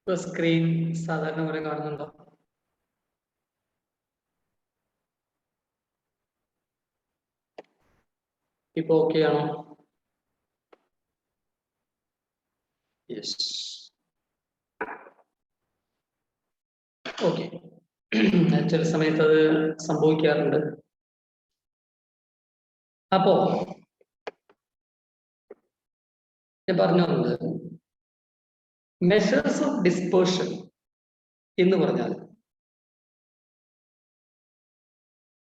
Screen സാധാരണ പോലെ കാണുന്നുണ്ടോ? ഇപ്പൊ ഓക്കെ ആണോ? Yes, okay. ചില സമയത്ത് അത് സംഭവിക്കാറുണ്ട്. അപ്പോ ഞാൻ പറഞ്ഞു വന്നത് മെഷേഴ്സ് ഓഫ് ഡിസ്പേർഷൻ എന്ന് പറഞ്ഞാൽ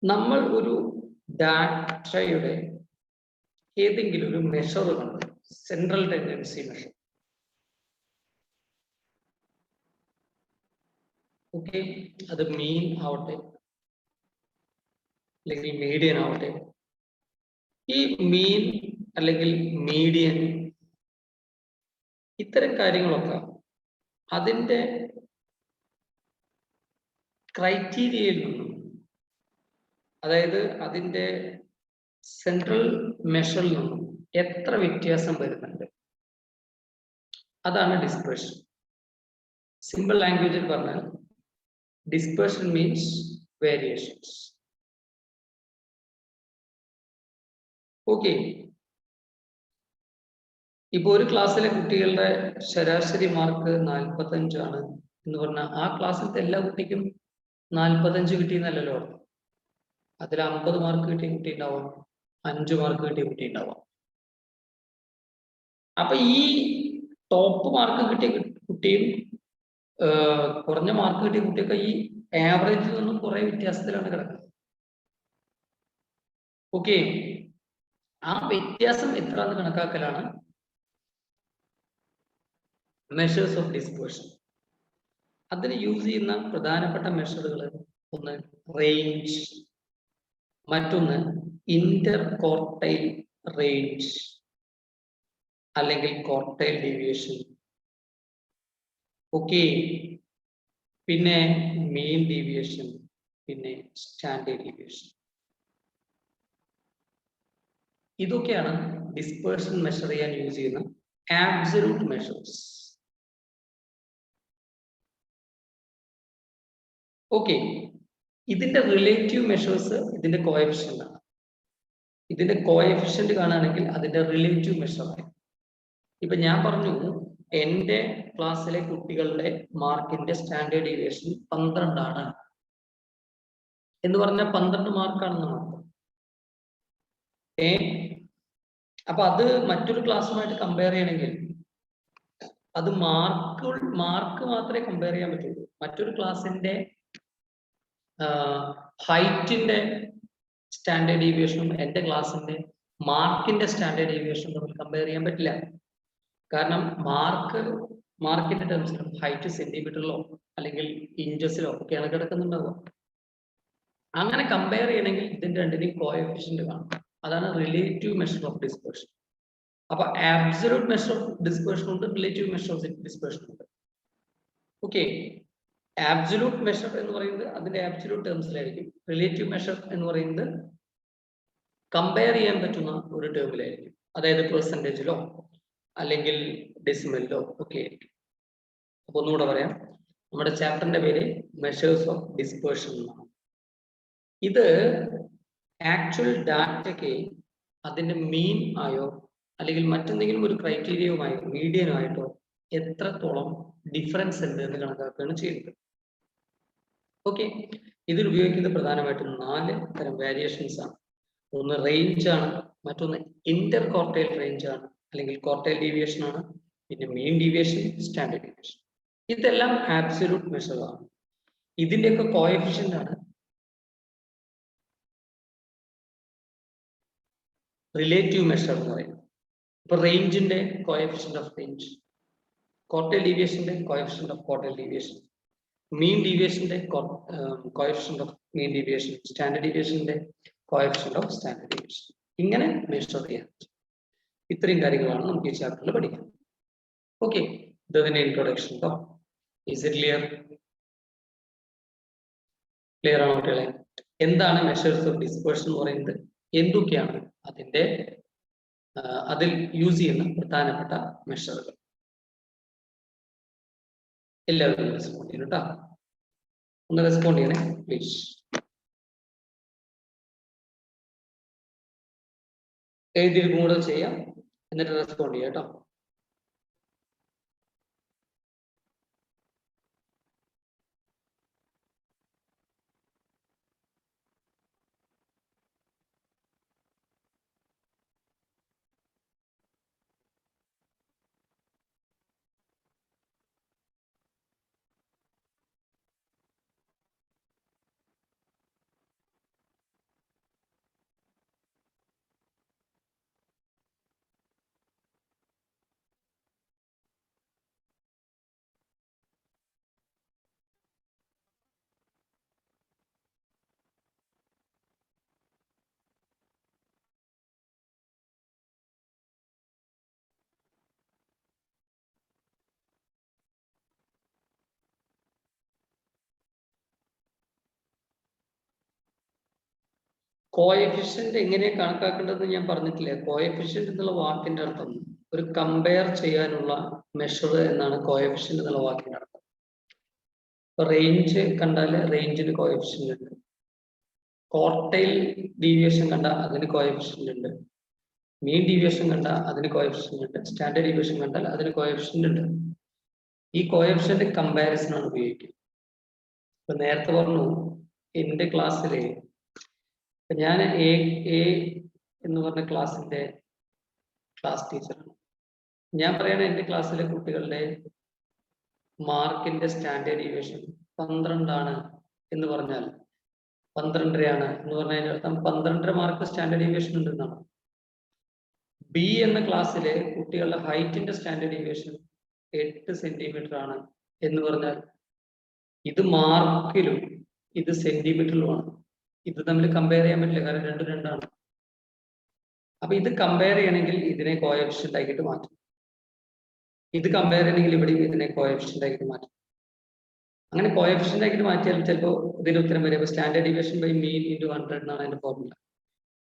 നമ്മൾ ഒരു ഡാറ്റയുടെ ഏതെങ്കിലും ഒരു മെഷർ കണ്ടു, സെൻട്രൽ ടെൻഡൻസി മെഷർ. ഓക്കെ, അത് മീൻ ആവട്ടെ അല്ലെങ്കിൽ മീഡിയൻ ആവട്ടെ. ഈ മീൻ അല്ലെങ്കിൽ മീഡിയൻ ഇത്തരം കാര്യങ്ങളൊക്കെ അതിൻ്റെ ക്രൈറ്റീരിയയിൽ നിന്നും, അതായത് അതിൻ്റെ സെൻട്രൽ മെഷറിൽ നിന്നും എത്ര വ്യത്യാസം വരുന്നുണ്ട്, അതാണ് ഡിസ്പേർഷൻ. സിമ്പിൾ ലാംഗ്വേജിൽ പറഞ്ഞാൽ ഡിസ്പേർഷൻ മീൻസ് വേരിയേഷൻസ്. ഓക്കെ, ഇപ്പൊ ഒരു ക്ലാസ്സിലെ കുട്ടികളുടെ ശരാശരി മാർക്ക് 45 ആണ് എന്ന് പറഞ്ഞാൽ ആ ക്ലാസ്സിലത്തെ എല്ലാ കുട്ടിക്കും 45 കിട്ടിയെന്നല്ലല്ലോ. അതിൽ 50 മാർക്ക് കിട്ടിയ കുട്ടി ഉണ്ടാവാം, 5 മാർക്ക് കിട്ടിയ കുട്ടി ഉണ്ടാവാം. അപ്പൊ ഈ ടോപ്പ് മാർക്ക് കിട്ടിയ കുട്ടിയും കുറഞ്ഞ മാർക്ക് കിട്ടിയ കുട്ടിയൊക്കെ ഈ ആവറേജിൽ നിന്നും കുറെ വ്യത്യാസത്തിലാണ് കിടക്കുന്നത്. ഓക്കെ, ആ വ്യത്യാസം എത്രയെന്ന് കണക്കാക്കലാണ് മെഷേഴ്സ് ഓഫ് ഡിസ്പേർഷൻ. അതിന് യൂസ് ചെയ്യുന്ന പ്രധാനപ്പെട്ട മെഷറുകൾ, ഒന്ന് റേഞ്ച്, മറ്റൊന്ന് ഇന്റർ ക്വാർട്ടൈൽ റേഞ്ച് അല്ലെങ്കിൽ ക്വാർട്ടൈൽ ഡീവിയേഷൻ. ഓക്കെ, പിന്നെ മീൻ ഡീവിയേഷൻ, പിന്നെ സ്റ്റാൻഡേർഡ് ഡീവിയേഷൻ. ഇതൊക്കെയാണ് ഡിസ്പേർഷൻ മെഷർ ചെയ്യാൻ യൂസ് ചെയ്യുന്ന ആബ്സല്യൂട്ട് മെഷേഴ്സ്. ഓക്കെ, ഇതിന്റെ റിലേറ്റീവ് മെഷേഴ്സ് ഇതിന്റെ കോഎഫിഷ്യന്റ് ആണ്. ഇതിന്റെ കോഎഫിഷ്യന്റ് കാണുകയാണെങ്കിൽ അതിന്റെ റിലേറ്റീവ് മെഷർ ആണ്. ഇപ്പൊ ഞാൻ പറഞ്ഞു എൻ്റെ ക്ലാസ്സിലെ കുട്ടികളുടെ മാർക്കിന്റെ സ്റ്റാൻഡേർഡ് ഡീവിയേഷൻ 12 ആണ് എന്ന് പറഞ്ഞാൽ 12 മാർക്കാണെന്ന് മാത്രം. അപ്പൊ അത് മറ്റൊരു ക്ലാസ്സുമായിട്ട് കമ്പയർ ചെയ്യണമെങ്കിൽ അത് മാർക്ക് മാത്രമേ കമ്പയർ ചെയ്യാൻ പറ്റുള്ളൂ. മറ്റൊരു ക്ലാസ്സിന്റെ ഹൈറ്റിന്റെ സ്റ്റാൻഡേർഡ് ഡീവിയേഷനും എൻ്റെ ക്ലാസ്സിന്റെ മാർക്കിന്റെ സ്റ്റാൻഡേർഡ് ഡീവിയേഷനും തമ്മിൽ കമ്പയർ ചെയ്യാൻ പറ്റില്ല. കാരണം മാർക്കിന്റെ ടേംസിലും ഹൈറ്റ് സെന്റിമീറ്ററിലോ അല്ലെങ്കിൽ ഇഞ്ചസിലോ ഒക്കെയാണ് കിടക്കുന്നുണ്ടാവുക. അങ്ങനെ കമ്പയർ ചെയ്യണമെങ്കിൽ ഇതിന്റെ രണ്ടിനെയും കോഎഫിഷ്യന്റ് കാണും. അതാണ് റിലേറ്റീവ് മെഷർ ഓഫ് ഡിസ്പേർഷൻ. അപ്പൊ ആബ്സല്യൂട്ട് മെഷർ ഓഫ് ഡിസ്പേർഷൻ ഉണ്ട്, റിലേറ്റീവ് മെഷർ ഓഫ് ഡിസ്പേർഷൻ ഉണ്ട്. ഓക്കെ, ആബ്സല്യൂട്ട് മെഷർ എന്ന് പറയുന്നത് അതിന്റെ ആബ്സല്യൂട്ട് ടേംസിലായിരിക്കും. റിലേറ്റീവ് മെഷർ എന്ന് പറയുന്നത് കമ്പയർ ചെയ്യാൻ പറ്റുന്ന ഒരു ടേമിലായിരിക്കും, അതായത് പെർസെൻറ്റേജിലോ അല്ലെങ്കിൽ ഡെസിമലിലോ ഒക്കെ ആയിരിക്കും. അപ്പൊ ഒന്നുകൂടെ പറയാം, നമ്മുടെ ചാപ്റ്ററിന്റെ പേര് മെഷേഴ്സ് ഓഫ് ഡിസ്പേർഷൻ എന്നാണ്. ഇത് ആക്ച്വൽ ഡാറ്റയ്ക്ക് അതിന്റെ മീൻ ആയോ അല്ലെങ്കിൽ മറ്റെന്തെങ്കിലും ഒരു ക്രൈറ്റീരിയയുമായോ മീഡിയനുമായിട്ടോ എത്രത്തോളം ഡിഫറൻസ് ഉണ്ട് എന്ന് കണക്കാക്കുകയാണ് ചെയ്യുന്നത്. ഓക്കെ, ഇതിൽ ഉപയോഗിക്കുന്നത് പ്രധാനമായിട്ടും 4 തരം വേരിയേഷൻസ് ആണ്. ഒന്ന് റേഞ്ച് ആണ്, മറ്റൊന്ന് ഇന്റർ ക്വാർട്ടൈൽ റേഞ്ച് ആണ് അല്ലെങ്കിൽ ക്വാർട്ടൈൽ ഡീവിയേഷൻ ആണ്, പിന്നെ മീൻ ഡീവിയേഷൻ, സ്റ്റാൻഡേർഡ് ഡീവിയേഷൻ. ഇതെല്ലാം ആബ്സല്യൂട്ട് മെഷർ ആണ്. ഇതിന്റെയൊക്കെ കോഎഫിഷ്യന്റ് ആണ് റിലേറ്റീവ് മെഷർ എന്ന് പറയുന്നത്. ഇപ്പൊ റേഞ്ചിന്റെ കോഎഫിഷ്യന്റ് ഓഫ് റേഞ്ച്, ക്വാർട്ടൈൽ ഡീവിയേഷന്റെ coefficient of quartile deviation, mean ഡീവിയേഷന്റെ coefficient of mean deviation, standard ഡീവിയേഷന്റെ കോഎഫിഷ്യന്റ് ഓഫ് സ്റ്റാൻഡേർഡ് ഡീവിയേഷൻ. ഇങ്ങനെ മെഷർ ചെയ്യാൻ ഇത്രയും കാര്യങ്ങളാണ് നമുക്ക് ഈ ചാപ്റ്ററിൽ പഠിക്കാം. ഓക്കെ, ഇതിന്റെ ഇൻട്രൊഡക്ഷൻ കേട്ടോ. Is it clear? ക്ലിയർ ആണോ കുട്ടികളെ? എന്താണ് മെഷേഴ്സ് ഓഫ് ഡിസ്പേർഷൻ എന്ന് പറയുന്നത്, എന്തൊക്കെയാണ് അതിന്റെ അതിൽ യൂസ് ചെയ്യുന്ന പ്രധാനപ്പെട്ട മെഷറുകൾ? എല്ലാവരും റെസ്പോണ്ട് ചെയ്യണം കേട്ടോ. ഒന്ന് റെസ്പോണ്ട് ചെയ്യണേ പ്ലീസ്. എഴുതിയിൽ കൂടുതൽ ചെയ്യാം, എന്നിട്ട് റെസ്പോണ്ട് ചെയ്യാം കേട്ടോ. കോഎഫിഷ്യന്റ് എങ്ങനെ കണക്കാക്കേണ്ടതെന്ന് ഞാൻ പറഞ്ഞിട്ടില്ല. കോഎഫിഷ്യന്റ് എന്നുള്ള വാക്കിന്റെ അർത്ഥം ഒരു കമ്പയർ ചെയ്യാനുള്ള മെഷർ എന്നാണ് കോഎഫിഷ്യന്റ് എന്നുള്ള വാക്കിന്റെ അർത്ഥം. ഇപ്പൊ റേഞ്ച് കണ്ടാല് റേഞ്ചിന് കോഎഫിഷ്യന്റ് ഉണ്ട്, ക്വാർട്ടൈൽ ഡീവിയേഷൻ കണ്ട അതിന് കോഎഫിഷ്യന്റ് ഉണ്ട്, മീൻ ഡീവിയേഷൻ കണ്ട അതിന് കോഎഫിഷ്യന്റ് ഉണ്ട്, സ്റ്റാൻഡേർഡ് ഡീവിയേഷൻ കണ്ടാൽ അതിന് കോഎഫിഷ്യന്റ് ഉണ്ട്. ഈ കോഎഫിഷ്യന്റ് കമ്പാരിസൺ ആണ് ഉപയോഗിക്കുക. ഇപ്പൊ നേരത്തെ പറഞ്ഞു എന്റെ ക്ലാസ്സിലെ ഞാൻ എ എന്ന് പറഞ്ഞ ക്ലാസ്സിന്റെ ക്ലാസ് ടീച്ചറാണ്. ഞാൻ പറയണ എൻ്റെ ക്ലാസ്സിലെ കുട്ടികളുടെ മാർക്കിന്റെ സ്റ്റാൻഡേർഡ് ഡീവിയേഷൻ 12 ആണ് എന്ന് പറഞ്ഞാൽ 12.5 എന്ന് പറഞ്ഞതിന്റെ അർത്ഥം 12.5 മാർക്ക് സ്റ്റാൻഡേർഡ് ഡീവിയേഷൻ ഉണ്ടെന്നാണ്. ബി എന്ന ക്ലാസ്സിലെ കുട്ടികളുടെ ഹൈറ്റിന്റെ സ്റ്റാൻഡേർഡ് ഡീവിയേഷൻ 8 സെന്റിമീറ്റർ ആണ് എന്ന് പറഞ്ഞാൽ ഇത് മാർക്കിലും ഇത് സെന്റിമീറ്ററിലുമാണ്. ഇത് തമ്മിൽ കമ്പയർ ചെയ്യാൻ പറ്റില്ല, കാരണം രണ്ടും രണ്ടാണ്. അപ്പൊ ഇത് കമ്പയർ ചെയ്യണമെങ്കിൽ ഇതിനെ കോഎഫിഷ്യന്റ് ആക്കിയിട്ട് മാറ്റും, ഇത് കമ്പയർ ചെയ്യണമെങ്കിൽ ഇവിടെയും ഇതിനെ കോഎഫിഷ്യന്റ് ആക്കിയിട്ട് മാറ്റും. അങ്ങനെ കോഎഫിഷ്യന്റ് ആക്കിയിട്ട് മാറ്റിയാൽ ചിലപ്പോൾ ഇതിന്റെ ഉത്തരം വരിക standard deviation by mean into 100 എന്നാണ് അതിന്റെ ഫോർമുല.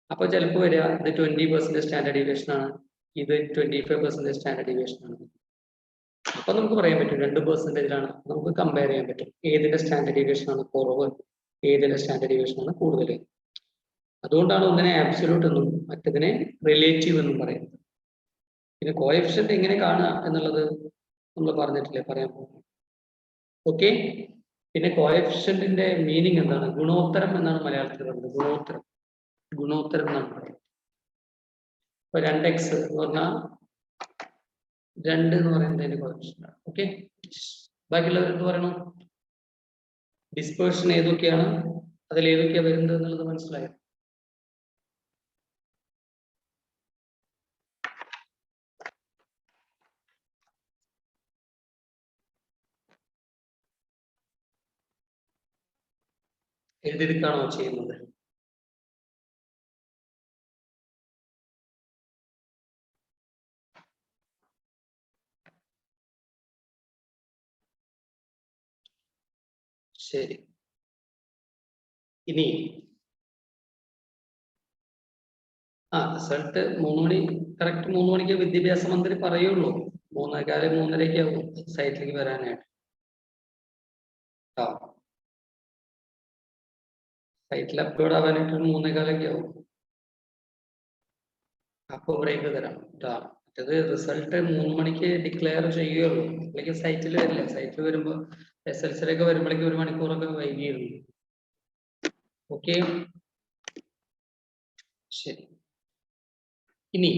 അപ്പൊ ചിലപ്പോൾ വരിക ഇത് 20% സ്റ്റാൻഡേർഡ് ഡീവിയേഷൻ ആണ്, ഇത് 25% സ്റ്റാൻഡേർഡ് ഡീവിയേഷൻ ആണ്. അപ്പൊ നമുക്ക് പറയാൻ പറ്റും 2%-ലാണ് നമുക്ക് കമ്പയർ ചെയ്യാൻ പറ്റും ഏതിന്റെ സ്റ്റാൻഡേർഡ് ഡീവിയേഷൻ ആണ് കുറവ്, ഏതിന്റെ സ്റ്റാൻഡേർഡ് ഡീവിയേഷൻ ആണ് കൂടുതൽ. അതുകൊണ്ടാണ് ഒന്നിനെ ആബ്സല്യൂട്ട് എന്നും മറ്റതിനെ റിലേറ്റീവ് എന്നും പറയുന്നത്. പിന്നെ കോഎഫിഷ്യന്റ് എങ്ങനെ കാണുക എന്നുള്ളത് നമ്മൾ പറഞ്ഞിട്ടില്ലേ, പറയാൻ പോകും. ഓക്കെ, പിന്നെ കോഎഫിഷ്യന്റിന്റെ മീനിങ് എന്താണ്? ഗുണോത്തരം എന്നാണ് മലയാളത്തിൽ പറയുന്നത്. ഗുണോത്തരം, ഗുണോത്തരം എന്നാണ് പറയുന്നത്. ഇപ്പൊ 2x എന്ന് പറഞ്ഞാൽ 2 എന്ന് പറയുന്നതിന്റെ കോഎഫിഷ്യന്റ് ആണ്. ഓക്കെ, ബാക്കിയുള്ളവർ എന്ത് പറയണം? ഡിസ്പേർഷൻ ഏതൊക്കെയാണ്, അതിൽ ഏതൊക്കെയാണ് വരുന്നത് എന്നുള്ളത് മനസ്സിലായോ? എഴുതിയെടുക്കാണോ ചെയ്യുന്നത്? ശരി, ഇനി റിസൾട്ട് 3 മണി, കറക്റ്റ് 3 മണിക്ക് വിദ്യാഭ്യാസ മന്ത്രി പറയുള്ളൂ. 3:15 3:30 ആവും സൈറ്റിലേക്ക് വരാനായിട്ട്. സൈറ്റിൽ അപ്ലോഡ് ആവാനായിട്ട് 3:15 ആവും. അപ്പോൾ ബ്രേക്ക് തരാം കേട്ടോ. മറ്റേത് റിസൾട്ട് 3 മണിക്ക് ഡിക്ലെയർ ചെയ്യുകയുള്ളൂ. അപ്പോഴേക്കും സൈറ്റിൽ വരില്ല. സൈറ്റിൽ വരുമ്പോൾ SLC ഒക്കെ വരുമ്പോഴേക്കും 1 മണിക്കൂറൊക്കെ വൈകിയിരുന്നു. ഓക്കെ, ശരി. ഇനി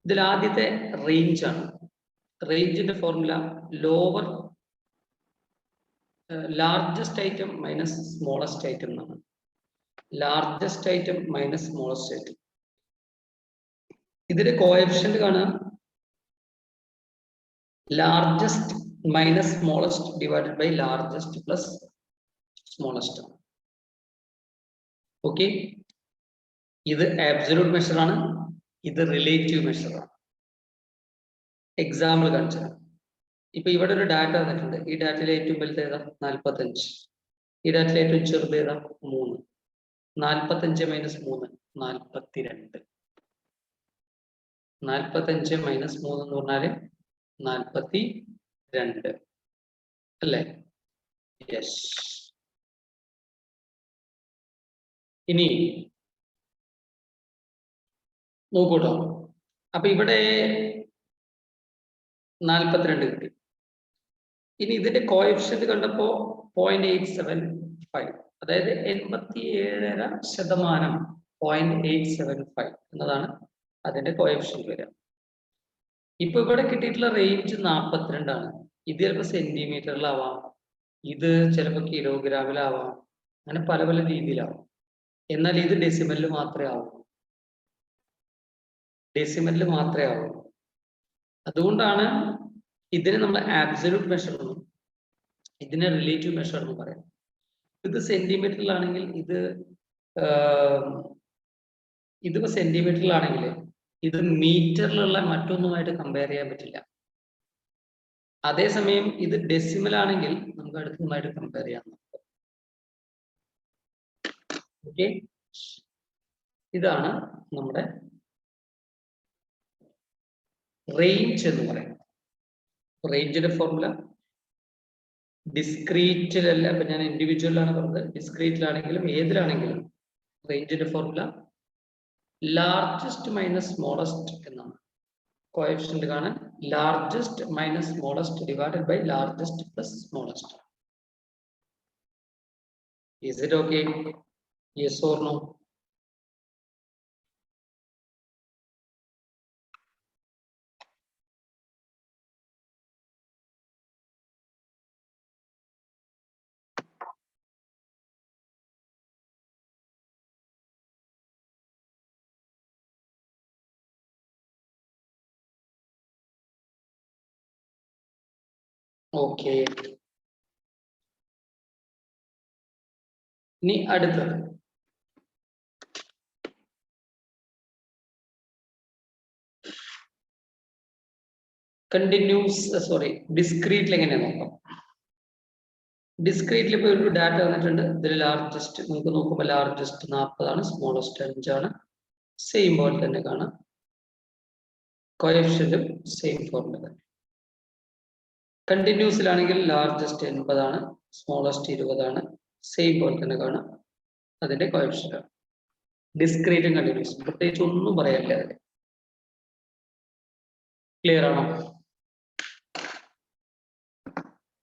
ഇതിൽ ആദ്യത്തെ റേഞ്ച് ആണ്. റേഞ്ചിന്റെ formula lower largest item minus smallest item എന്നാണ്. Largest item minus smallest item. ഇതിന്റെ കോഎഫിഷ്യന്റ് കാണാം. Largest minus smallest divided by largest plus smallest. Okay, ഇത് ആബ്സല്യൂട്ട് മെഷർ ആണ്, ഇത് റിലേറ്റീവ് മെഷർ ആണ്. എക്സാമ്പിൾ കാണിച്ചാൽ ഇപ്പൊ ഇവിടെ ഒരു ഡാറ്റ തന്നിട്ടുണ്ട്. ഈ ഡാറ്റയിലെ ഏറ്റവും വലുത് ഏതാ? 45. ഈ ഡാറ്റയിലെ ഏറ്റവും ചെറുത് ഏതാ? 3. 45 മൈനസ് 3 42. 45 മൈനസ് 3 എന്ന് പറഞ്ഞാല് 42 അല്ലേ? യെസ്. ഇനി നോക്കൂട്ടോ. അപ്പൊ ഇവിടെ 42 കിട്ടി. ഇനി ഇതിന്റെ കോഎഫിഷ്യന്റ് കണ്ടപ്പോ 0.875, അതായത് 87.5%. 0.875 എന്നതാണ് അതിന്റെ കോഎഫിഷ്യന്റ് വരിക. ഇപ്പൊ ഇവിടെ കിട്ടിയിട്ടുള്ള റേഞ്ച് 42 ആണ്. ഇത് ചിലപ്പോൾ സെന്റിമീറ്ററിലാവാം, ഇത് ചിലപ്പോൾ കിലോഗ്രാമിലാവാം, അങ്ങനെ പല പല രീതിയിലാവാം. എന്നാൽ ഇത് ഡെസിമലിൽ മാത്രമേ ആവൂ. ഡെസിമലിൽ മാത്രമേ ആവൂ. അതുകൊണ്ടാണ് ഇതിനെ നമ്മൾ ആബ്സല്യൂട്ട് മെഷർ എന്നും ഇതിനെ റിലേറ്റീവ് മെഷർ എന്നും പറയാം. ഇത് സെന്റിമീറ്ററിലാണെങ്കിൽ ഇതിപ്പോ സെന്റിമീറ്ററിലാണെങ്കിൽ ഇത് മീറ്ററിലുള്ള മറ്റൊന്നുമായിട്ട് കമ്പയർ ചെയ്യാൻ പറ്റില്ല. അതേസമയം ഇത് ഡെസിമൽ ആണെങ്കിൽ നമുക്ക് അടുത്തതുമായിട്ട് കമ്പയർ ചെയ്യാം. ഓക്കെ, ഇതാണ് നമ്മുടെ റേഞ്ച് എന്ന് പറയുന്നത്. റേഞ്ചിന്റെ ഫോർമുല ഡിസ്ക്രീറ്റിലല്ല, ഇപ്പൊ ഞാൻ ഇൻഡിവിജ്വലാണ് പറഞ്ഞത്. ഡിസ്ക്രീറ്റിലാണെങ്കിലും ഏതിലാണെങ്കിലും റേഞ്ചിന്റെ ഫോർമുല ലാർജസ്റ്റ് മൈനസ് സ്മോളസ്റ്റ് എന്നാണ്. കോഎഫിഷ്യന്റ് കാണാൻ largest minus smallest divided by largest plus smallest. Is it okay? Yes or no? Okay, ഇനി അടുത്തത് ഡിസ്ക്രീറ്റിൽ എങ്ങനെയാ നോക്കാം. ഡിസ്ക്രീറ്റിൽ ഇപ്പൊ ഒരു ഡാറ്റ വന്നിട്ടുണ്ട്. ഇതിൽ ലാർജസ്റ്റ് നമുക്ക് നോക്കുമ്പോൾ ലാർജസ്റ്റ് 40 ആണ്, സ്മോളസ്റ്റ് 5 ആണ്. സെയിം പോലെ തന്നെ കാണാം. കോഎഫിഷ്യന്റും സെയിം ഫോർമുല. കണ്ടിന്യൂസിലാണെങ്കിൽ ലാർജസ്റ്റ് 80 ആണ്, സ്മോളസ്റ്റ് 20 ആണ്. സെയിം പോലെ തന്നെ കാണാം. അതിന്റെ കോഎഫിഷ്യന്റ് ആണ്. ഡിസ്ക്രീറ്റും കണ്ടിന്യൂസും പ്രത്യേകിച്ച് ഒന്നും പറയാനില്ല. അതിൽ ക്ലിയർ ആണോ?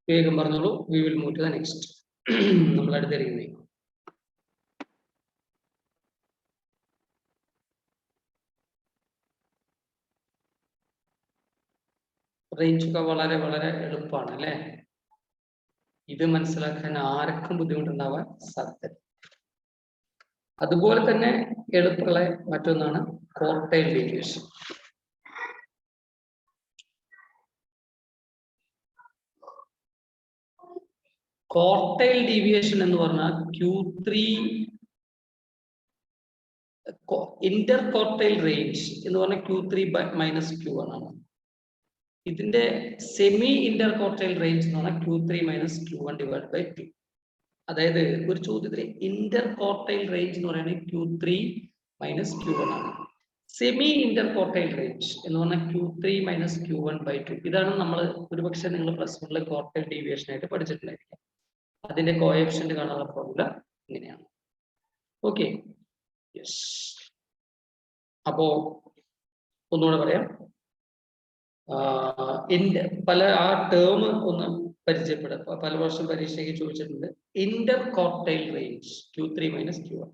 വേഗം പറഞ്ഞോളൂ. We will move to the next. നമ്മൾ അടുത്തിരിക്കുന്നത് റേഞ്ച് ഒക്കെ വളരെ വളരെ എളുപ്പമാണ് അല്ലേ? ഇത് മനസ്സിലാക്കാൻ ആർക്കും ബുദ്ധിമുട്ടുണ്ടാവാൻ സാധ്യത. അതുപോലെ തന്നെ എളുപ്പമുള്ള മറ്റൊന്നാണ് ക്വാർട്ടൈൽ ഡീവിയേഷൻ. ക്വാർട്ടൈൽ ഡീവിയേഷൻ എന്ന് പറഞ്ഞാൽ Q3 ഇന്റർ ക്വാർട്ടൈൽ റേഞ്ച് എന്ന് പറഞ്ഞാൽ Q3 മൈനസ് Q1 ആണ്. ഇതിന്റെ സെമി ഇന്റർ ക്വാർട്ടൈൽ റേഞ്ച് എന്ന് പറഞ്ഞാൽ Q3 minus Q1 divide by 2. അതായത് ഒരു ചോദ്യത്തിൽ ഇന്റർ ക്വാർട്ടൈൽ റേഞ്ച് എന്ന് പറയുന്നത് Q3 മൈനസ് Q1 ആണ്. സെമി ഇന്റർകോർട്ടൈൽ റേഞ്ച് എന്ന് പറഞ്ഞാൽ Q3 മൈനസ് Q1/2. ഇതാണ് നമ്മൾ ഒരുപക്ഷെ നിങ്ങൾ +1 ക്വാർട്ടൈൽ ഡീവിയേഷൻ ആയിട്ട് പഠിച്ചിട്ടുണ്ടായിരിക്കും. അതിന്റെ കോഎഫിഷ്യന്റ് കാണാനുള്ള ഫോർമുല ഇങ്ങനെയാണ്. Okay, yes. അപ്പോ ഒന്നുകൂടെ പറയാം. പല ആ ടേം ഒന്ന് പരിചയപ്പെടും. പല വർഷം പരീക്ഷയ്ക്ക് ചോദിച്ചിട്ടുണ്ട്. Interquartile range Q3 minus Q1.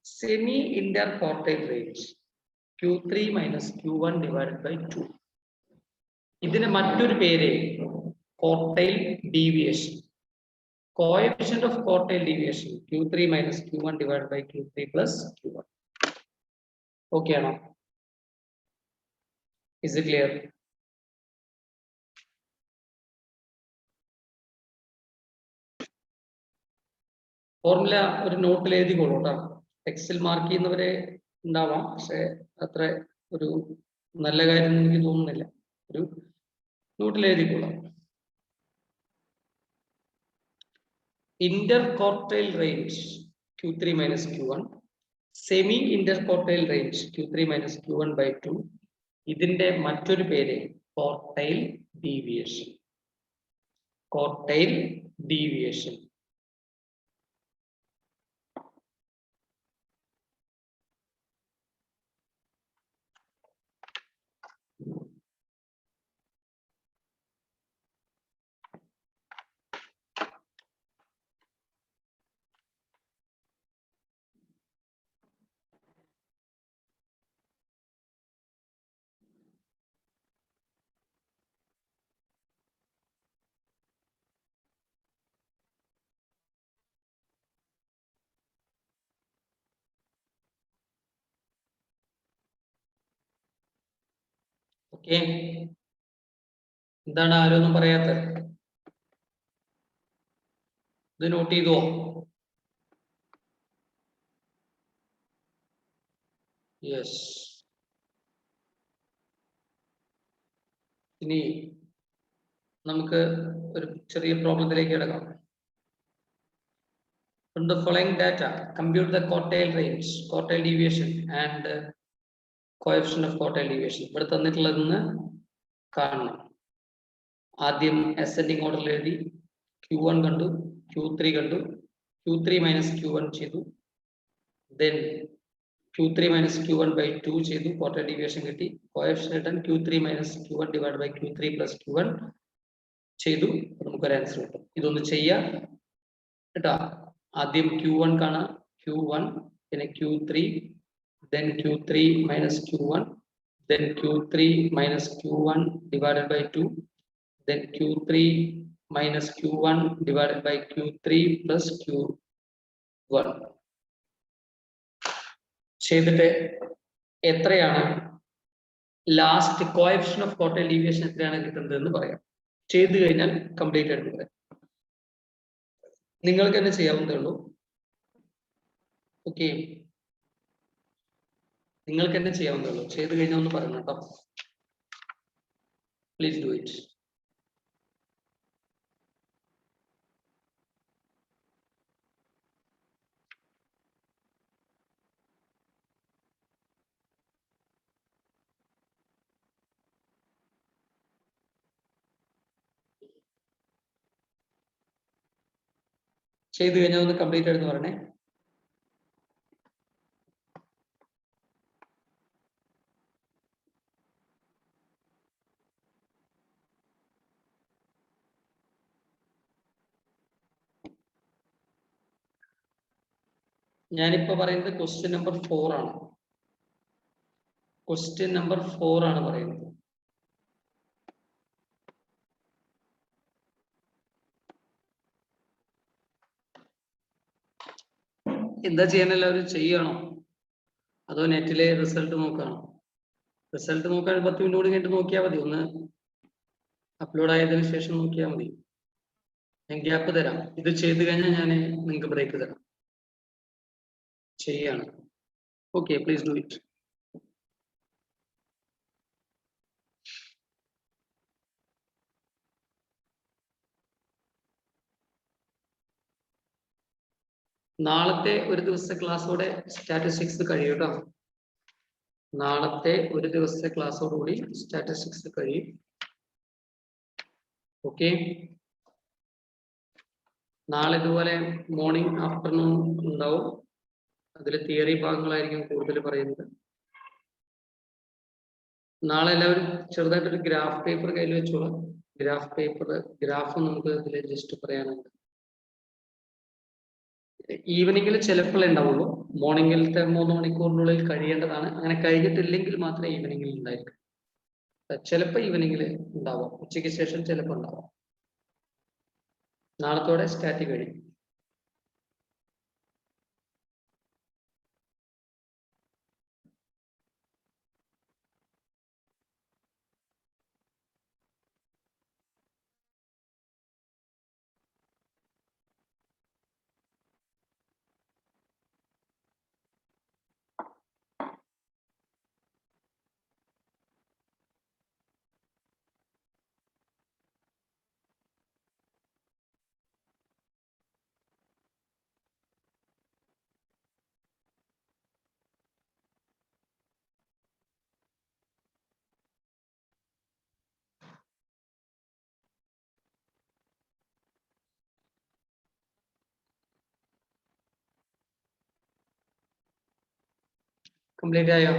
Semi interquartile range Q3 minus Q1 divided by 2. ഇതിന് മറ്റൊരു പേര് quartile deviation. Coefficient of quartile deviation Q3 minus Q1 divided by Q3 plus Q1. Okay ആണോ? Is it clear? ഫോർമുല ഒരു നോട്ടിൽ എഴുതിക്കോളൂ കേട്ടോ. ടെക്സ്റ്റിൽ mark ചെയ്യുന്നവരെ ഉണ്ടാവാം, പക്ഷെ അത്ര ഒരു നല്ല കാര്യം എനിക്ക് തോന്നുന്നില്ല. ഒരു നോട്ടിൽ എഴുതിക്കോളാം. Interquartile range Q3 minus Q1, semi interquartile range Q3 minus Q1/2. ഇതിന്റെ മറ്റൊരു പേര് quartile deviation. Quartile deviation. Okay, എന്താണ് ആരൊന്നും പറയാത്തത്? ഇത് നോട്ട് ചെയ്തോ? യെസ്. ഇനി നമുക്ക് ഒരു ചെറിയ പ്രോബ്ലത്തിലേക്ക് കിടക്കാം. From the following data, compute the quartile range, quartile deviation and coefficient of quartile deviation. ഇവിടെ തന്നിട്ടുള്ളതെന്ന് കാണണം. ആദ്യം അസെൻഡിങ് ഓർഡറിൽ എഴുതി. Q1 കണ്ടു, Q3 കണ്ടു, Q3 മൈനസ് Q1 ചെയ്തു. Then Q3 മൈനസ് Q1/2 ചെയ്തു, ക്വാർട്ടൈൽ ഡീവിയേഷൻ കിട്ടി. Coefficient return Q3 minus Q1 divide by Q3 plus Q1 ചെയ്തു. നമുക്കൊരു ആൻസർ കിട്ടും. ഇതൊന്ന് ചെയ്യാം കേട്ടോ. ആദ്യം Q1 കാണാം, Q1, പിന്നെ Q3, then Q3 minus Q1, then Q3 minus Q1 divided by 2, then Q3 minus Q1 divided by Q3 plus Q1. ചെയ്തിട്ട് എത്രയാണ് last coefficient of quartile deviation എത്രയാണ് കിട്ടുന്നത് എന്ന് പറയാം. ചെയ്തു കഴിഞ്ഞാൽ കംപ്ലീറ്റ് ആയിട്ട് പറയാം. നിങ്ങൾക്ക് തന്നെ ചെയ്യാവുന്നതേ ഉള്ളൂ. ഓക്കെ, നിങ്ങൾക്ക് തന്നെ ചെയ്യാവുന്നതേ ഉള്ളൂ. ചെയ്തു കഴിഞ്ഞാൽ ഒന്ന് പറഞ്ഞു കേട്ടോ. Please do it. ചെയ്തു കഴിഞ്ഞാൽ ഒന്ന് കംപ്ലീറ്റ് ആയിട്ട് പറഞ്ഞേ. ഞാനിപ്പോ പറയുന്നത് ക്വസ്റ്റ്യൻ നമ്പർ 4 ആണ്. ക്വസ്റ്റ്യൻ നമ്പർ 4 ആണ് പറയുന്നത്. എന്താ ചെയ്യാൻ എല്ലാവരും ചെയ്യണോ അതോ നെറ്റിലെ റിസൾട്ട് നോക്കുകയാണോ? റിസൾട്ട് നോക്കാൻ 10 മിനിറ്റ് കൂടി കഴിഞ്ഞിട്ട് നോക്കിയാൽ മതി. ഒന്ന് അപ്ലോഡ് ആയതിനു ശേഷം നോക്കിയാൽ മതി. ഞാൻ ഗ്യാപ്പ് തരാം. ഇത് ചെയ്ത് കഴിഞ്ഞാൽ ഞാൻ നിങ്ങൾക്ക് ബ്രേക്ക് തരാം. ചെയ്യാണ്. Okay, please do it. നാളത്തെ ഒരു ദിവസത്തെ ക്ലാസ്സോടെ സ്റ്റാറ്റിസ്റ്റിക്സ് കഴിയും കേട്ടോ. നാളത്തെ ഒരു ദിവസത്തെ ക്ലാസ്സോടുകൂടി സ്റ്റാറ്റിസ്റ്റിക്സ് കഴിയും. ഓക്കെ, നാളെ ഇതുപോലെ മോർണിംഗ് ആഫ്റ്റർനൂൺ ഉണ്ടാവും. അതിൽ തിയറി ഭാഗങ്ങളായിരിക്കും കൂടുതൽ പറയുന്നത്. നാളെ എല്ലാവരും ചെറുതായിട്ടൊരു ഗ്രാഫ് പേപ്പർ കയ്യിൽ വെച്ചോളാം. ഗ്രാഫ് നമുക്ക് ഇതിൽ ജസ്റ്റ് പറയാനുണ്ട്. ഈവനിങ്ങിൽ ചിലപ്പോൾ ഉണ്ടാവുള്ളൂ. മോർണിംഗിലത്തെ 3 മണിക്കൂറിനുള്ളിൽ കഴിയേണ്ടതാണ്. അങ്ങനെ കഴിഞ്ഞിട്ടില്ലെങ്കിൽ മാത്രമേ ഈവനിങ്ങിൽ ഉണ്ടായിരിക്കും. ചിലപ്പോൾ ഈവനിങ്ങിൽ ഉണ്ടാവും, ഉച്ചയ്ക്ക് ശേഷം ചിലപ്പോൾ ഉണ്ടാവും. നാളത്തോടെ സ്റ്റാറ്റി കഴിയും. കംപ്ലീറ്റ് ആയോ?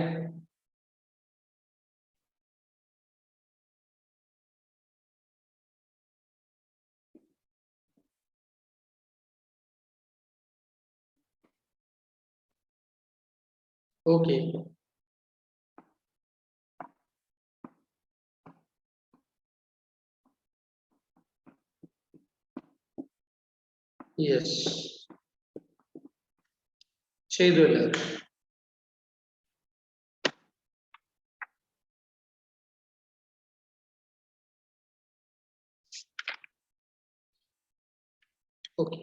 ഓക്കെ, യെസ്, ചെയ്തു എല്ലാവരും. ഓക്കെ,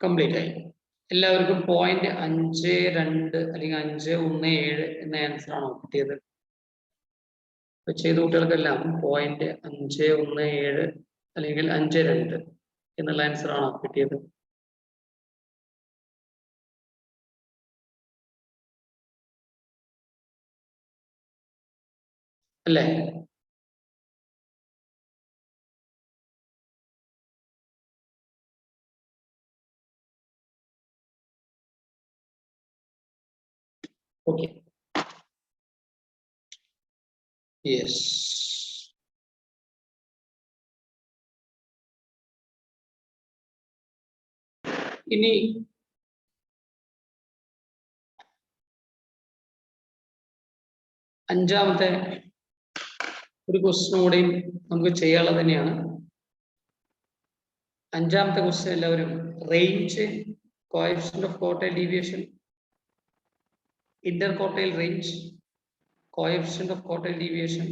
കംപ്ലീറ്റ് ആയി. എല്ലാവർക്കും 0.52 അല്ലെങ്കിൽ 517 എന്ന ആൻസർ ആണോ കിട്ടിയത്? ചെയ്ത കുട്ടികൾക്കെല്ലാം 0.517 അല്ലെങ്കിൽ 52 എന്നുള്ള ആൻസർ ആണോ കിട്ടിയത്? അല്ലേ? Okay, yes. ഇനി അഞ്ചാമത്തെ ഒരു ക്വസ്റ്റ്യൻ കൂടെയും നമുക്ക് ചെയ്യാനുള്ളത് തന്നെയാണ്. അഞ്ചാമത്തെ ക്വസ്റ്റ്യൻ എല്ലാവരും range, coefficient of quartile deviation, interquartile range, coefficient of quartile deviation,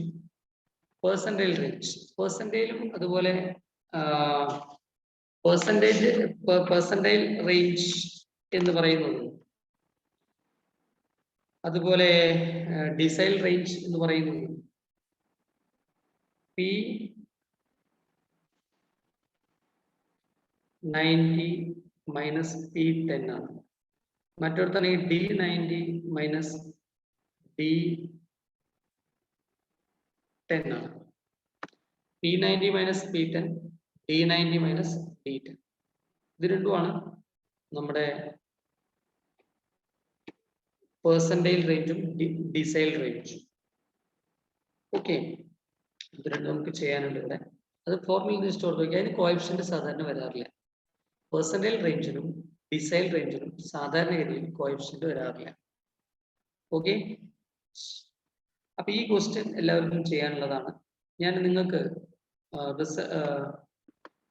percentile range. പെർസെന്റൈലും അതുപോലെ പെർസെന്റൈൽ റേഞ്ച് എന്ന് പറയുന്നത്, അതുപോലെ ഡിസൈൽ റേഞ്ച് എന്ന് പറയുന്നത് P90 മൈനസ് P10 ആണ്. മറ്റൊരുത്താണെങ്കിൽ D90 മൈനസ് D10 ആണ്. P90 minus P10, D90 minus D10. ഇത് രണ്ടുമാണ് നമ്മുടെ പെർസെന്റൈൽ റേഞ്ചും ഡിസൈൽ റേഞ്ചും. ഓക്കെ, ഇത് രണ്ടും നമുക്ക് ചെയ്യാനുണ്ട് ഇവിടെ. അത് ഫോർമുല ജസ്റ്റ് ഓർത്ത് വയ്ക്കുക. അതിന് കോഎഫിഷ്യന്റ് സാധാരണ വരാറില്ല. പെർസെന്റൈൽ റേഞ്ചിനും ഡിസൈൽ റേഞ്ചിനും സാധാരണഗതിയിൽ കോഎഫിഷ്യന്റ് വരാറില്ല. ഓക്കെ, അപ്പൊ ഈ ക്വസ്റ്റ്യൻ എല്ലാവർക്കും ചെയ്യാനുള്ളതാണ്. ഞാൻ നിങ്ങൾക്ക്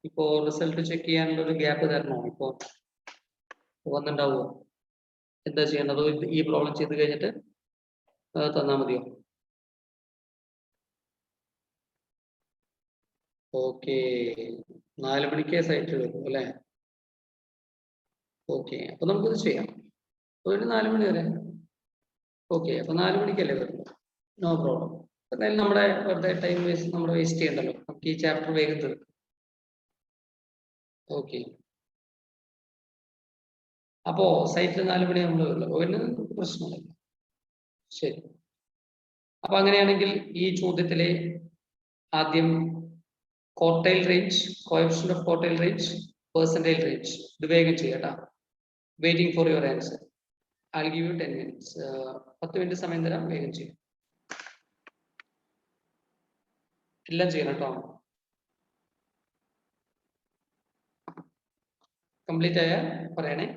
ഇപ്പോ റിസൾട്ട് ചെക്ക് ചെയ്യാനുള്ള ഒരു ഗ്യാപ്പ് തരണോ? ഇപ്പോ വന്നിട്ടുണ്ടാവുമോ? എന്താ ചെയ്യേണ്ടത്? ഈ പ്രോബ്ലം ചെയ്ത് കഴിഞ്ഞിട്ട് തന്നാൽ മതിയോ? ഓക്കെ, 4 മണിക്കേ സൈറ്റ് വരും അല്ലെ? ഓക്കെ, അപ്പൊ നമുക്കിത് ചെയ്യാം. ഒരു 4 മണി വരെ ഓക്കെ, അപ്പൊ 4 മണിക്കല്ലേ വരുന്നത്? No problem. എന്തായാലും നമ്മുടെ വെറുതെ ടൈം വേസ്റ്റ് ചെയ്യണ്ടല്ലോ. നമുക്ക് ഈ ചാപ്റ്റർ വേഗം തീർക്കാം. ഓക്കെ, അപ്പോ സൈറ്റിൽ 4 മണി നമ്മൾ വരുമല്ലോ, പിന്നെ പ്രശ്നമില്ല. ശരി, അപ്പൊ അങ്ങനെയാണെങ്കിൽ ഈ ചോദ്യത്തിലെ ആദ്യം quartile range, coefficient of quartile range, percentage range, ഇത് വേഗം ചെയ്യട്ടാ. Waiting for your answer. I'll give you 10 minutes. 10 minute സമയം തരാം, വേഗം ചെയ്യും. എല്ലാം ചെയ്യണം കേട്ടോ. കംപ്ലീറ്റ് ആയാൽ പറയണേ.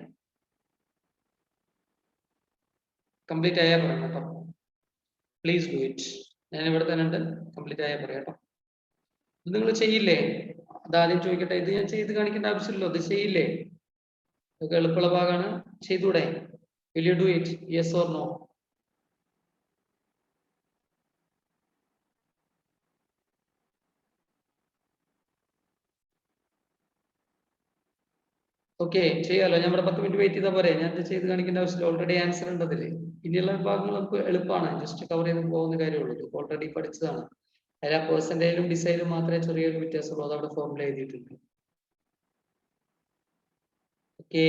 കംപ്ലീറ്റ് ആയാൽ പറയണം കേട്ടോ. Please do it. ഞാൻ ഇവിടെ തന്നെ ഉണ്ട്. കംപ്ലീറ്റ് ആയാൽ പറയാം കേട്ടോ. ഇത് നിങ്ങൾ ചെയ്യില്ലേ? അതാദ്യം ചോദിക്കട്ടെ, ഇത് ഞാൻ ചെയ്ത് കാണിക്കേണ്ട ആവശ്യമില്ലല്ലോ, ഇത് ചെയ്യില്ലേ? ഇതൊക്കെ എളുപ്പമുള്ള ഭാഗമാണ്, ചെയ്തൂടെ? Will you do it? Yes or no? Okay, ചെയ്യാലോ. ഞാൻ ഇവിടെ 10 മിനിറ്റ് വെയിറ്റ് ചെയ്താൽ പോരെ? ഞാൻ ഇത് ചെയ്ത് കാണിക്കേണ്ട ആവശ്യമില്ല, ഓൾറെഡി ആൻസർ ഉണ്ട് അതിൽ. ഇനിയുള്ള ഭാഗങ്ങൾ നമുക്ക് എളുപ്പമാണ്, ജസ്റ്റ് കവർ ചെയ്ത് പോകുന്ന കാര്യമുള്ളൂ. ഓൾറെഡി പഠിച്ചതാണ്. അതിൽ ആ പെർസെന്റേജിലും ഡിസൈനും മാത്രമേ ചെറിയൊരു വ്യത്യാസമുള്ളൂ, അതവിടെ ഫോർമുല എഴുതിയിട്ടുണ്ട്. ഓക്കെ,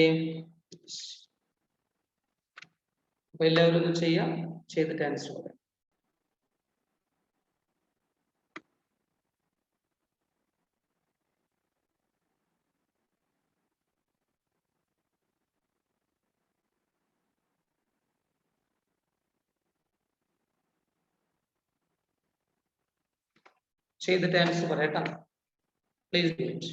അപ്പൊ എല്ലാവരും ഒന്ന് ചെയ്യാം, ചെയ്തിട്ട് ആൻസർ പറയാം. ചെയ്തിട്ട് ആൻസർ പറയട്ടാ. Please do it.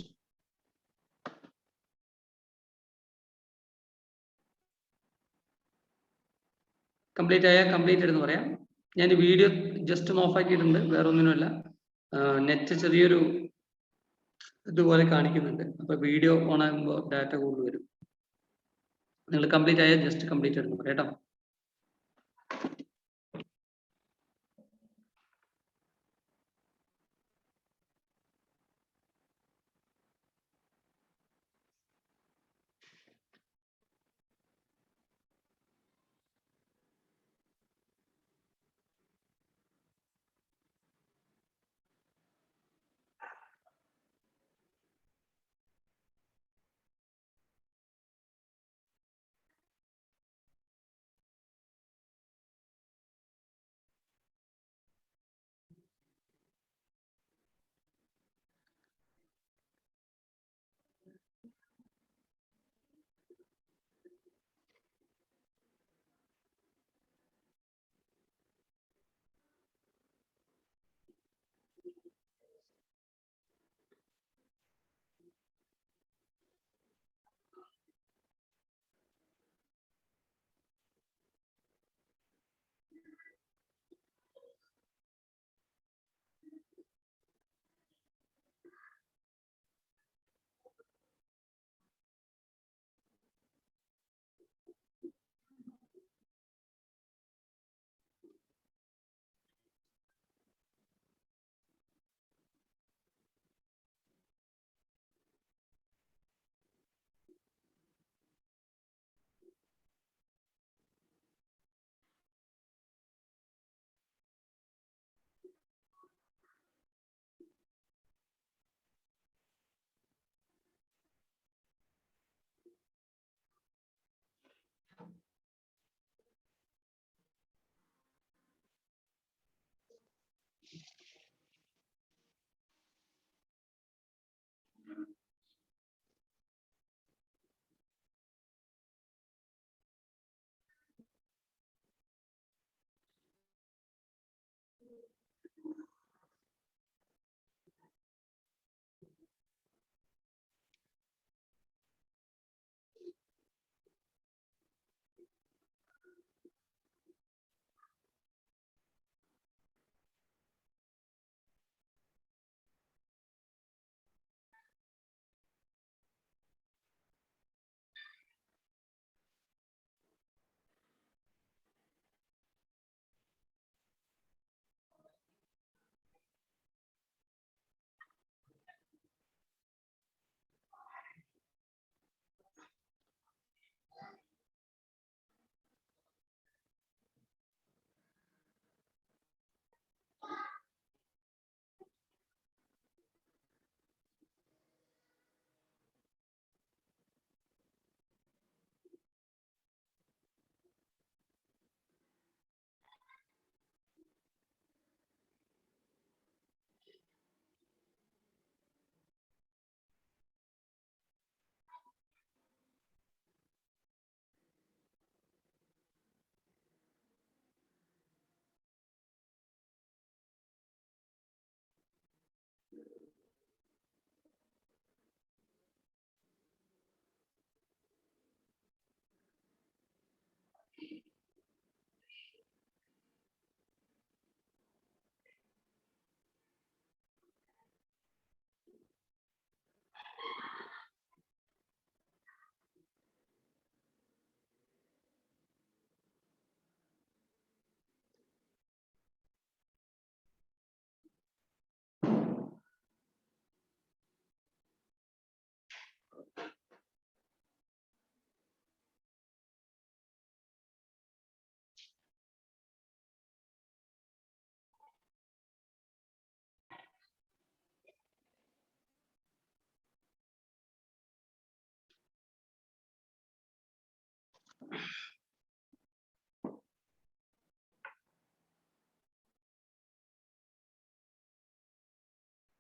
കംപ്ലീറ്റ് ആയാൽ കംപ്ലീറ്റ് എന്ന് പറയാം. ഞാൻ വീഡിയോ ജസ്റ്റ് ഒന്ന് ഓഫ് ആക്കിയിട്ടുണ്ട്, വേറെ ഒന്നിനുമല്ല. നെറ്റ് ചെറിയൊരു ഇതുപോലെ കാണിക്കുന്നുണ്ട്, അപ്പൊ വീഡിയോ ഓൺ ആകുമ്പോൾ ഡാറ്റ കൂടുതൽ വരും. നിങ്ങൾ കംപ്ലീറ്റ് ആയാൽ ജസ്റ്റ് കംപ്ലീറ്റ് എന്ന് പറയാം കേട്ടോ.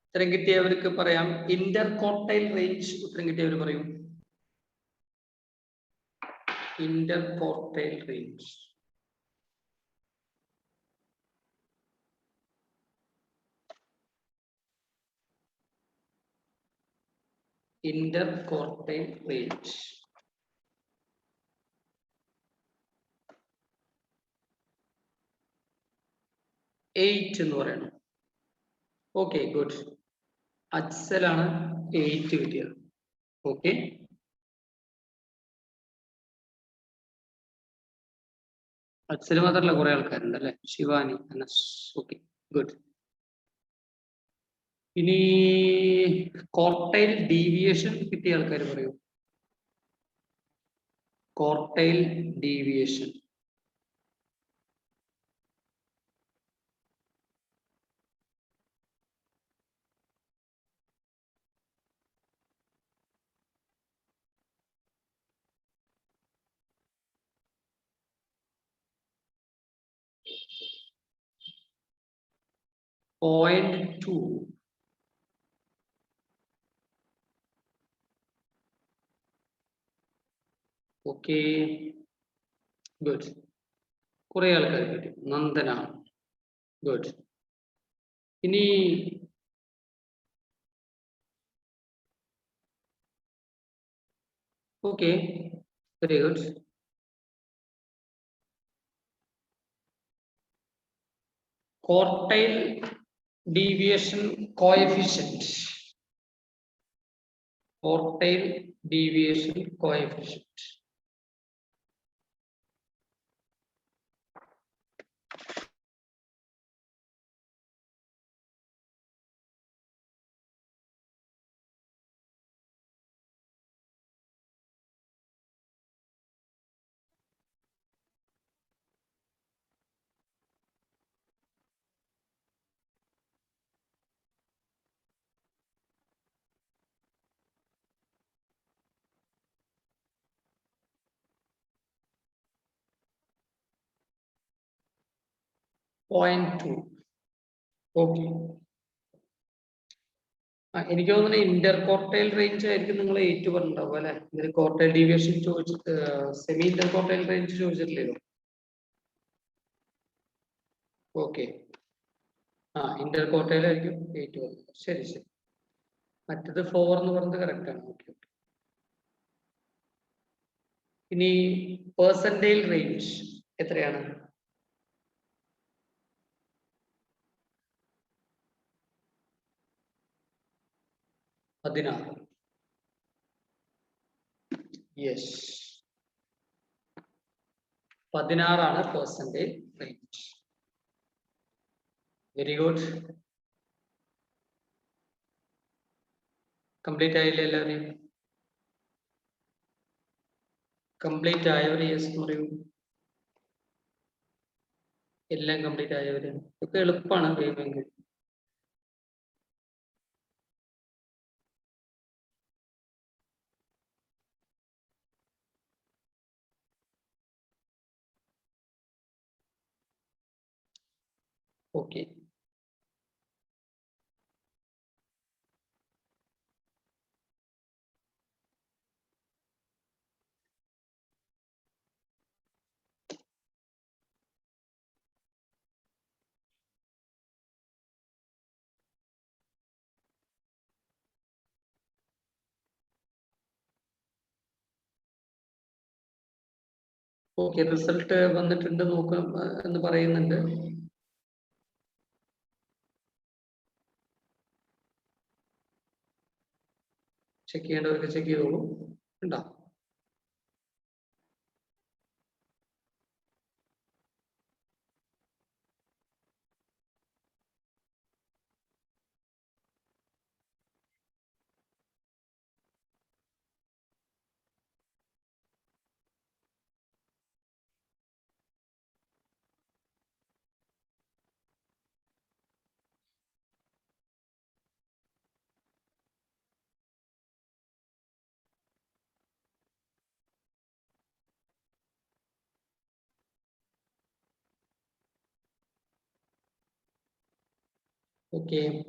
ഉത്തരം കിട്ടിയവർക്ക് പറയാം. ഇന്റർകോർട്ടൈൽ റേഞ്ച് ഉത്തരം കിട്ടിയവർ പറയും. ഇന്റർകോർട്ടൈൽ റേഞ്ച്. ഇന്റർകോർട്ടൈൽ റേഞ്ച്. എയ്റ്റ് എന്ന് പറയണം. Okay, good. അജ്സലാണ് 8 കിട്ടിയത്. ഓക്കെ, അജ്സൽ മാത്രമല്ല കുറെ ആൾക്കാരുണ്ട് അല്ലെ. ശിവാനി, അനസ്. Okay, good. ഇനി കോർട്ടൈൽ ഡീവിയേഷൻ കിട്ടിയ ആൾക്കാർ പറയൂ. Quartile deviation. .2. Okay, good. കുറെ ആൾക്കാർ കിട്ടി. നന്ദന, ഗുഡ്. ഇനി okay, very good. Quartile deviation coefficient. Quartile deviation coefficient. .2. Okay, എനിക്ക് തോന്നുന്നു ഇന്റർകോർട്ടൈൽ റേഞ്ച് ആയിരിക്കും നിങ്ങൾ 8 പറഞ്ഞിട്ടുണ്ടാവും അല്ലെ. ഇതിൽ കോർട്ടൈൽ ഡീവിയേഷൻ ചോദിച്ചിട്ട് സെമി ഇന്റർകോർട്ടൈൽ റേഞ്ച് ചോദിച്ചിട്ടില്ലല്ലോ. ഓക്കെ, ഇന്റർകോർട്ടൈൽ ആയിരിക്കും 8 പറഞ്ഞത്. ശരി ശരി, മറ്റത് 4 എന്ന് പറഞ്ഞത് കറക്റ്റ് ആണ്. ഓക്കെ, ഇനി പെർസെന്റൈൽ റേഞ്ച് എത്രയാണ്? Yes, 16 percentage range. Very good. Complete ആയില്ലേ എല്ലാവരെയും? കംപ്ലീറ്റ് ആയവര് യെസ് എന്ന് പറയൂ. എല്ലാം കംപ്ലീറ്റ് ആയവര്. ഇതൊക്കെ എളുപ്പമാണ് കഴിയുമെങ്കിൽ. ഓക്കെ, ഓക്കെ, റിസൾട്ട് വന്നിട്ടുണ്ട് നോക്കാം എന്ന് പറയുന്നുണ്ട്. ചെക്ക് ചെയ്യേണ്ടവർക്ക് ചെക്ക് ചെയ്തോളൂ. ഉണ്ടോ? Okay.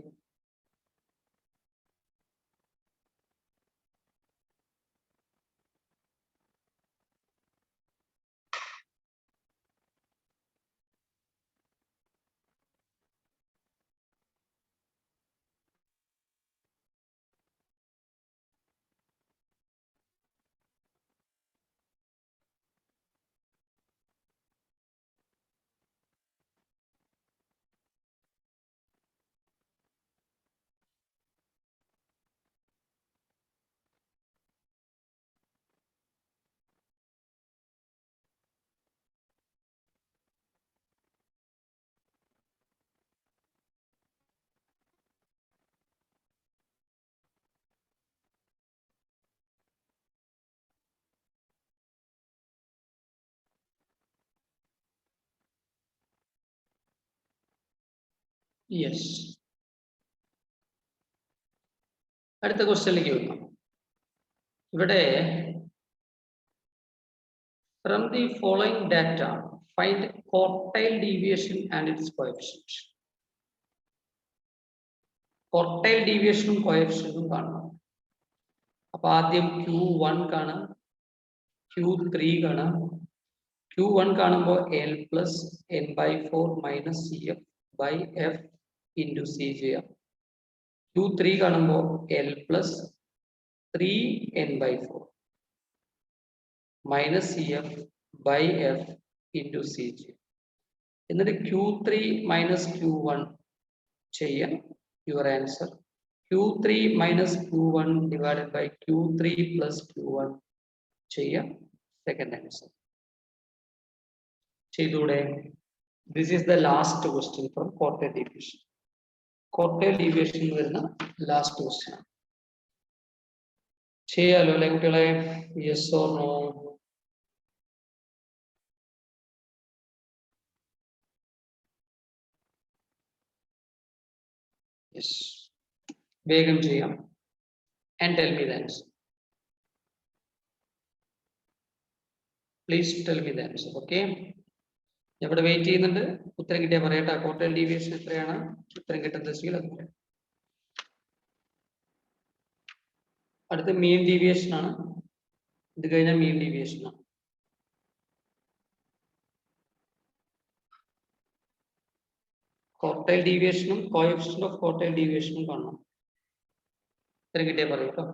Yes. അടുത്ത ക്വസ്റ്റ്യനിലേക്ക് വെക്കാം. ഇവിടെ from the following data find quartile deviation and its coefficient. Quartile deviation coefficient കാണണം. അപ്പൊ ആദ്യം Q1 കാണാം, Q3 കാണാം. Q1 കാണുമ്പോൾ L plus n/4 minus CF by F into C ചെയ്യാം. Q3 കാണുമ്പോൾ L plus 3n/4 minus CF by F into C ചെയ്യാം. എന്നിട്ട് Q3 minus Q1 ചെയ്യാം. Your answer Q3 minus Q1 divided by Q3 plus Q1 ചെയ്യാം. Second answer. ചെയ്തൂടെ? This is the last question from quartile deviation. Quartile deviation വരുന്ന last question. ചെയ്യാലോ അല്ലെ കുട്ടികളെ? Yes or no? Yes. വേഗം ചെയ്യാം. And tell me the answer. Please tell me the answer. Okay. ഇവിടെ wait ചെയ്യുന്നുണ്ട്. ഉത്തരം കിട്ടിയാൽ പറയട്ടെ. ക്വാർട്ടൈൽ ഡീവിയേഷൻ എത്രയാണ്? ഉത്തരം കിട്ടുന്നത് അത് പറയാം. അടുത്ത മീൻ ഡീവിയേഷൻ ആണ്. ഇത് കഴിഞ്ഞാൽ മീൻ ഡീവിയേഷൻ ആണ്. ക്വാർട്ടൈൽ ഡീവിയേഷനും കോഎഫിഷ്യന്റ് ഓഫ് ക്വാർട്ടൈൽ ഡീവിയേഷനും കാണണം. ഉത്തരം കിട്ടിയാൽ പറയൂ കേട്ടോ.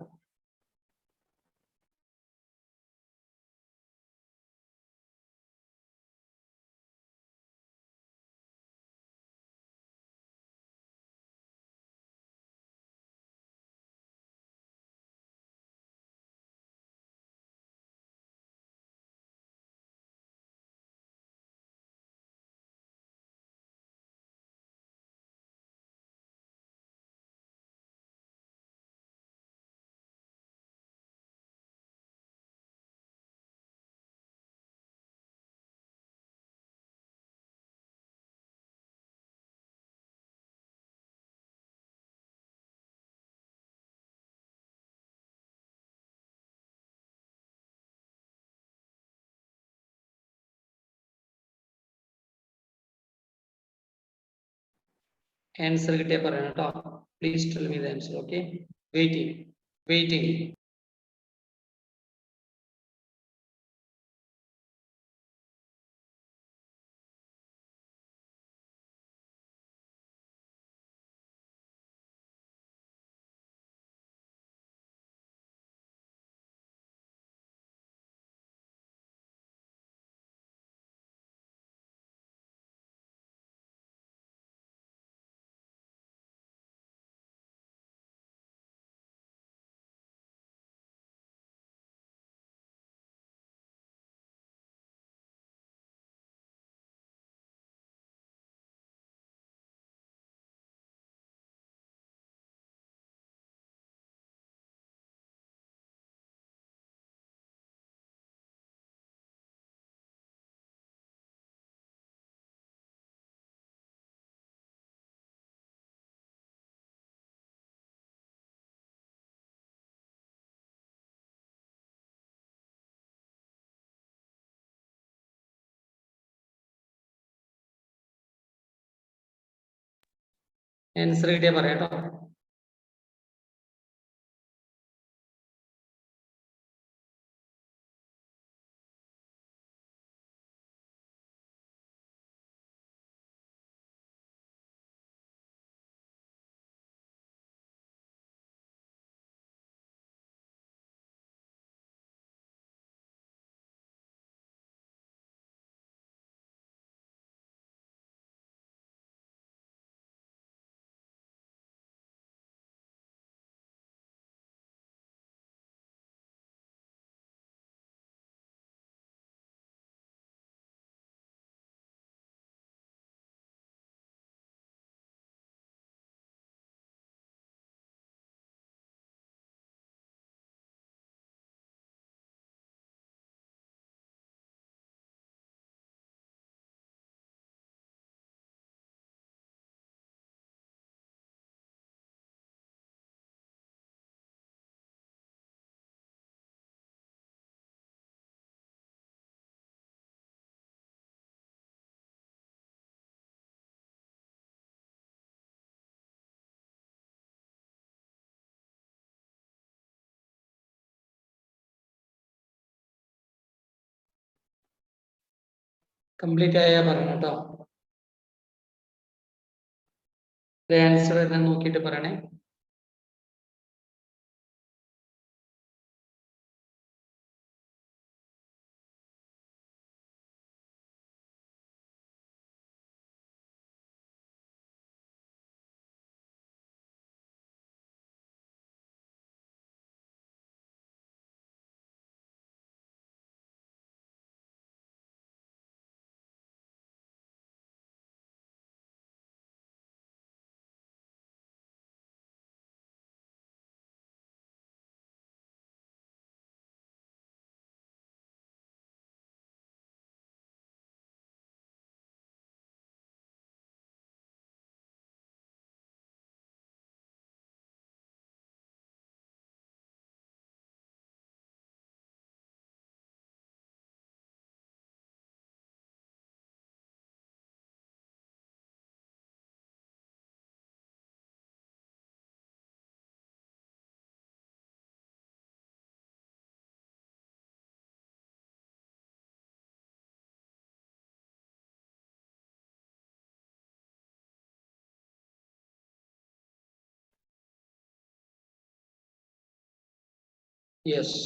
ആൻസർ കിട്ടിയാൽ പറയണം കേട്ടോ. Please tell me the answer. Okay. Waiting. Answer കിട്ടിയാ പറയാട്ടോ. കംപ്ലീറ്റ് ആയാ പറയണം കേട്ടോ. ആൻസർ വരുന്ന നോക്കിയിട്ട് പറയണേ. യെസ്.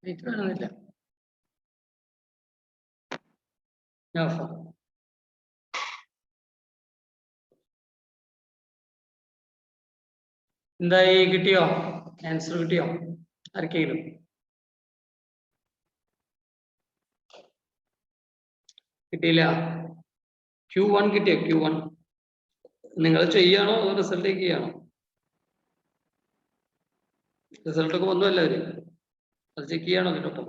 ഇത് വേണമെന്നില്ല. എന്തായി, കിട്ടിയോ? ആൻസർ കിട്ടിയോ ആർക്കെങ്കിലും? കിട്ടിയില്ല. Q1 കിട്ടിയോ? Q1 നിങ്ങൾ ചെയ്യാണോ അതോ റിസൾട്ട് ചെയ്യാണോ? റിസൾട്ട് ഒക്കെ വന്നു എല്ലാവരും അത് ചെക്ക് ചെയ്യണോ ഇതിനൊപ്പം?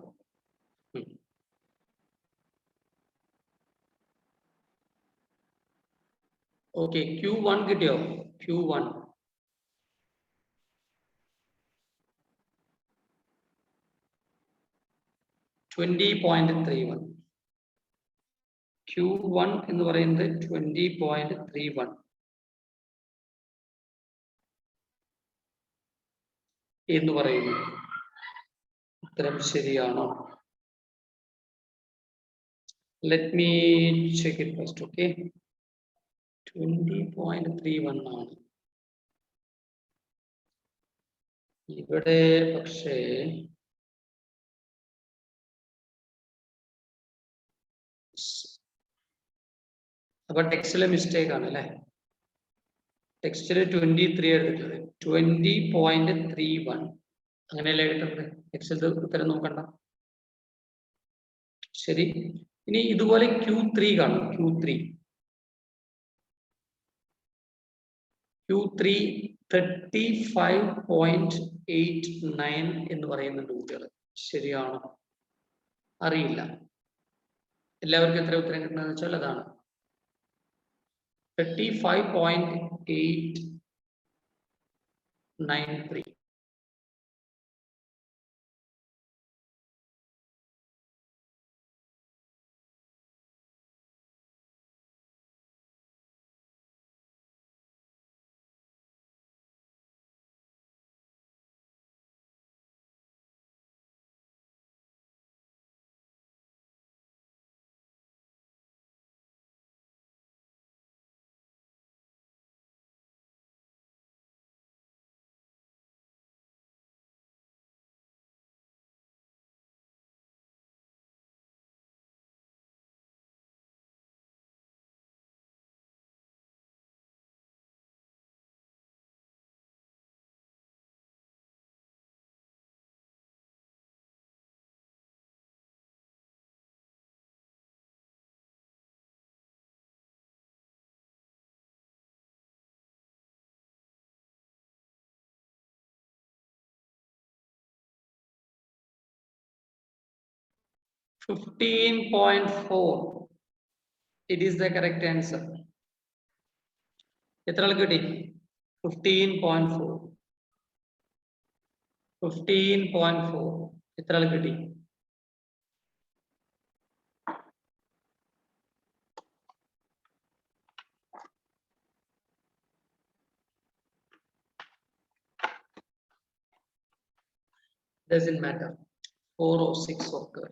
ഓക്കെ, Q1 കിട്ടിയോ? Q1 20.31. Q1 എന്ന് പറയുന്നത് 20.31 എന്ന് പറയുന്നു. ഉത്തരം ശരിയാണോ? Let me check it first, okay? 20.31 ആണ്. ഇവിടെ പക്ഷേ അപ്പൊ ടെക്സ്റ്റിലെ മിസ്റ്റേക്ക് ആണ് അല്ലെ. ടെക്സ്റ്റില് 23 എടുത്തിട്ടുള്ളത് 20.31 അങ്ങനെയല്ലേ കിട്ടുന്നത്. ടെക്സ്റ്റിൽ ഉത്തരം നോക്കണ്ട. ശരി. ഇനി ഇതുപോലെ Q3 കാണും. Q3 35.89 എന്ന് പറയുന്നുണ്ട് കുട്ടികൾ. ശരിയാണോ? അറിയില്ല. എല്ലാവർക്കും എത്ര ഉത്തരം കിട്ടുന്നതെന്ന് വെച്ചാൽ അതാണ് 35.893. $15.4. It is the correct answer. എത്ര ആൾക്ക് കിട്ടി? 15.4. 15.4 എത്ര ആൾക്ക് കിട്ടി? Doesn't matter. 4 or 6 ഒക്കെ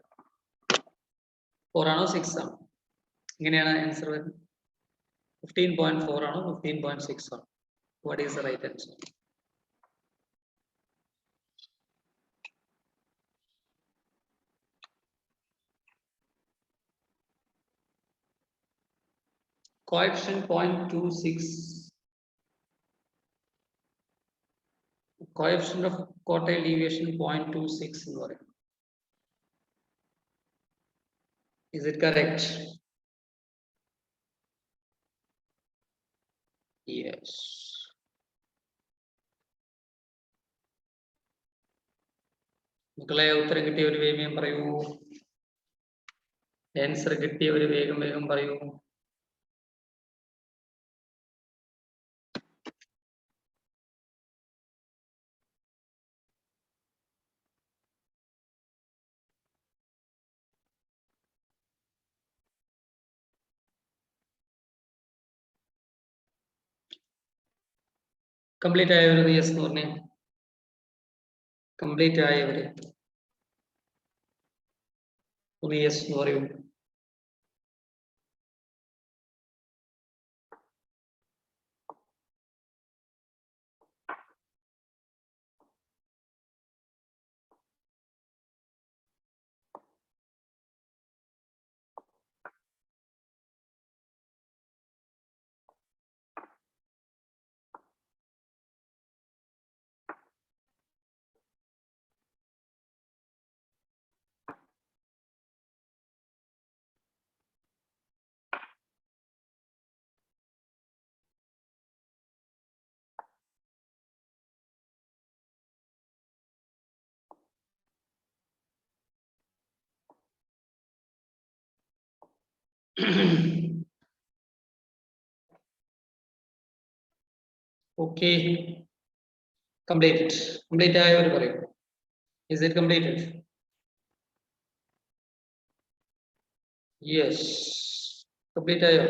4 ആണോ 6 ആണോ? ഇങ്ങനെയാണ് ആൻസർ വരുന്നത്. 15.4 ആണോ 15.6 ആണോ? What is the right answer? Coefficient 0.26. Coefficient of quartile deviation 0.26 എന്ന് പറയും. Is it correct? Yes. മക്കളെ ഉത്തരം കിട്ടിയ ഒരു വേഗം പറയൂ. ആൻസർ കിട്ടിയ ഒരു വേഗം പറയൂ. കംപ്ലീറ്റ് ആയവർ യെസ് എന്ന് പറഞ്ഞേ. കംപ്ലീറ്റ് ആയവര് യെസ് എന്ന് പറയൂ. Okay. Complete ആയവർ പറയൂ. Is it completed? Yes, complete ആയോ?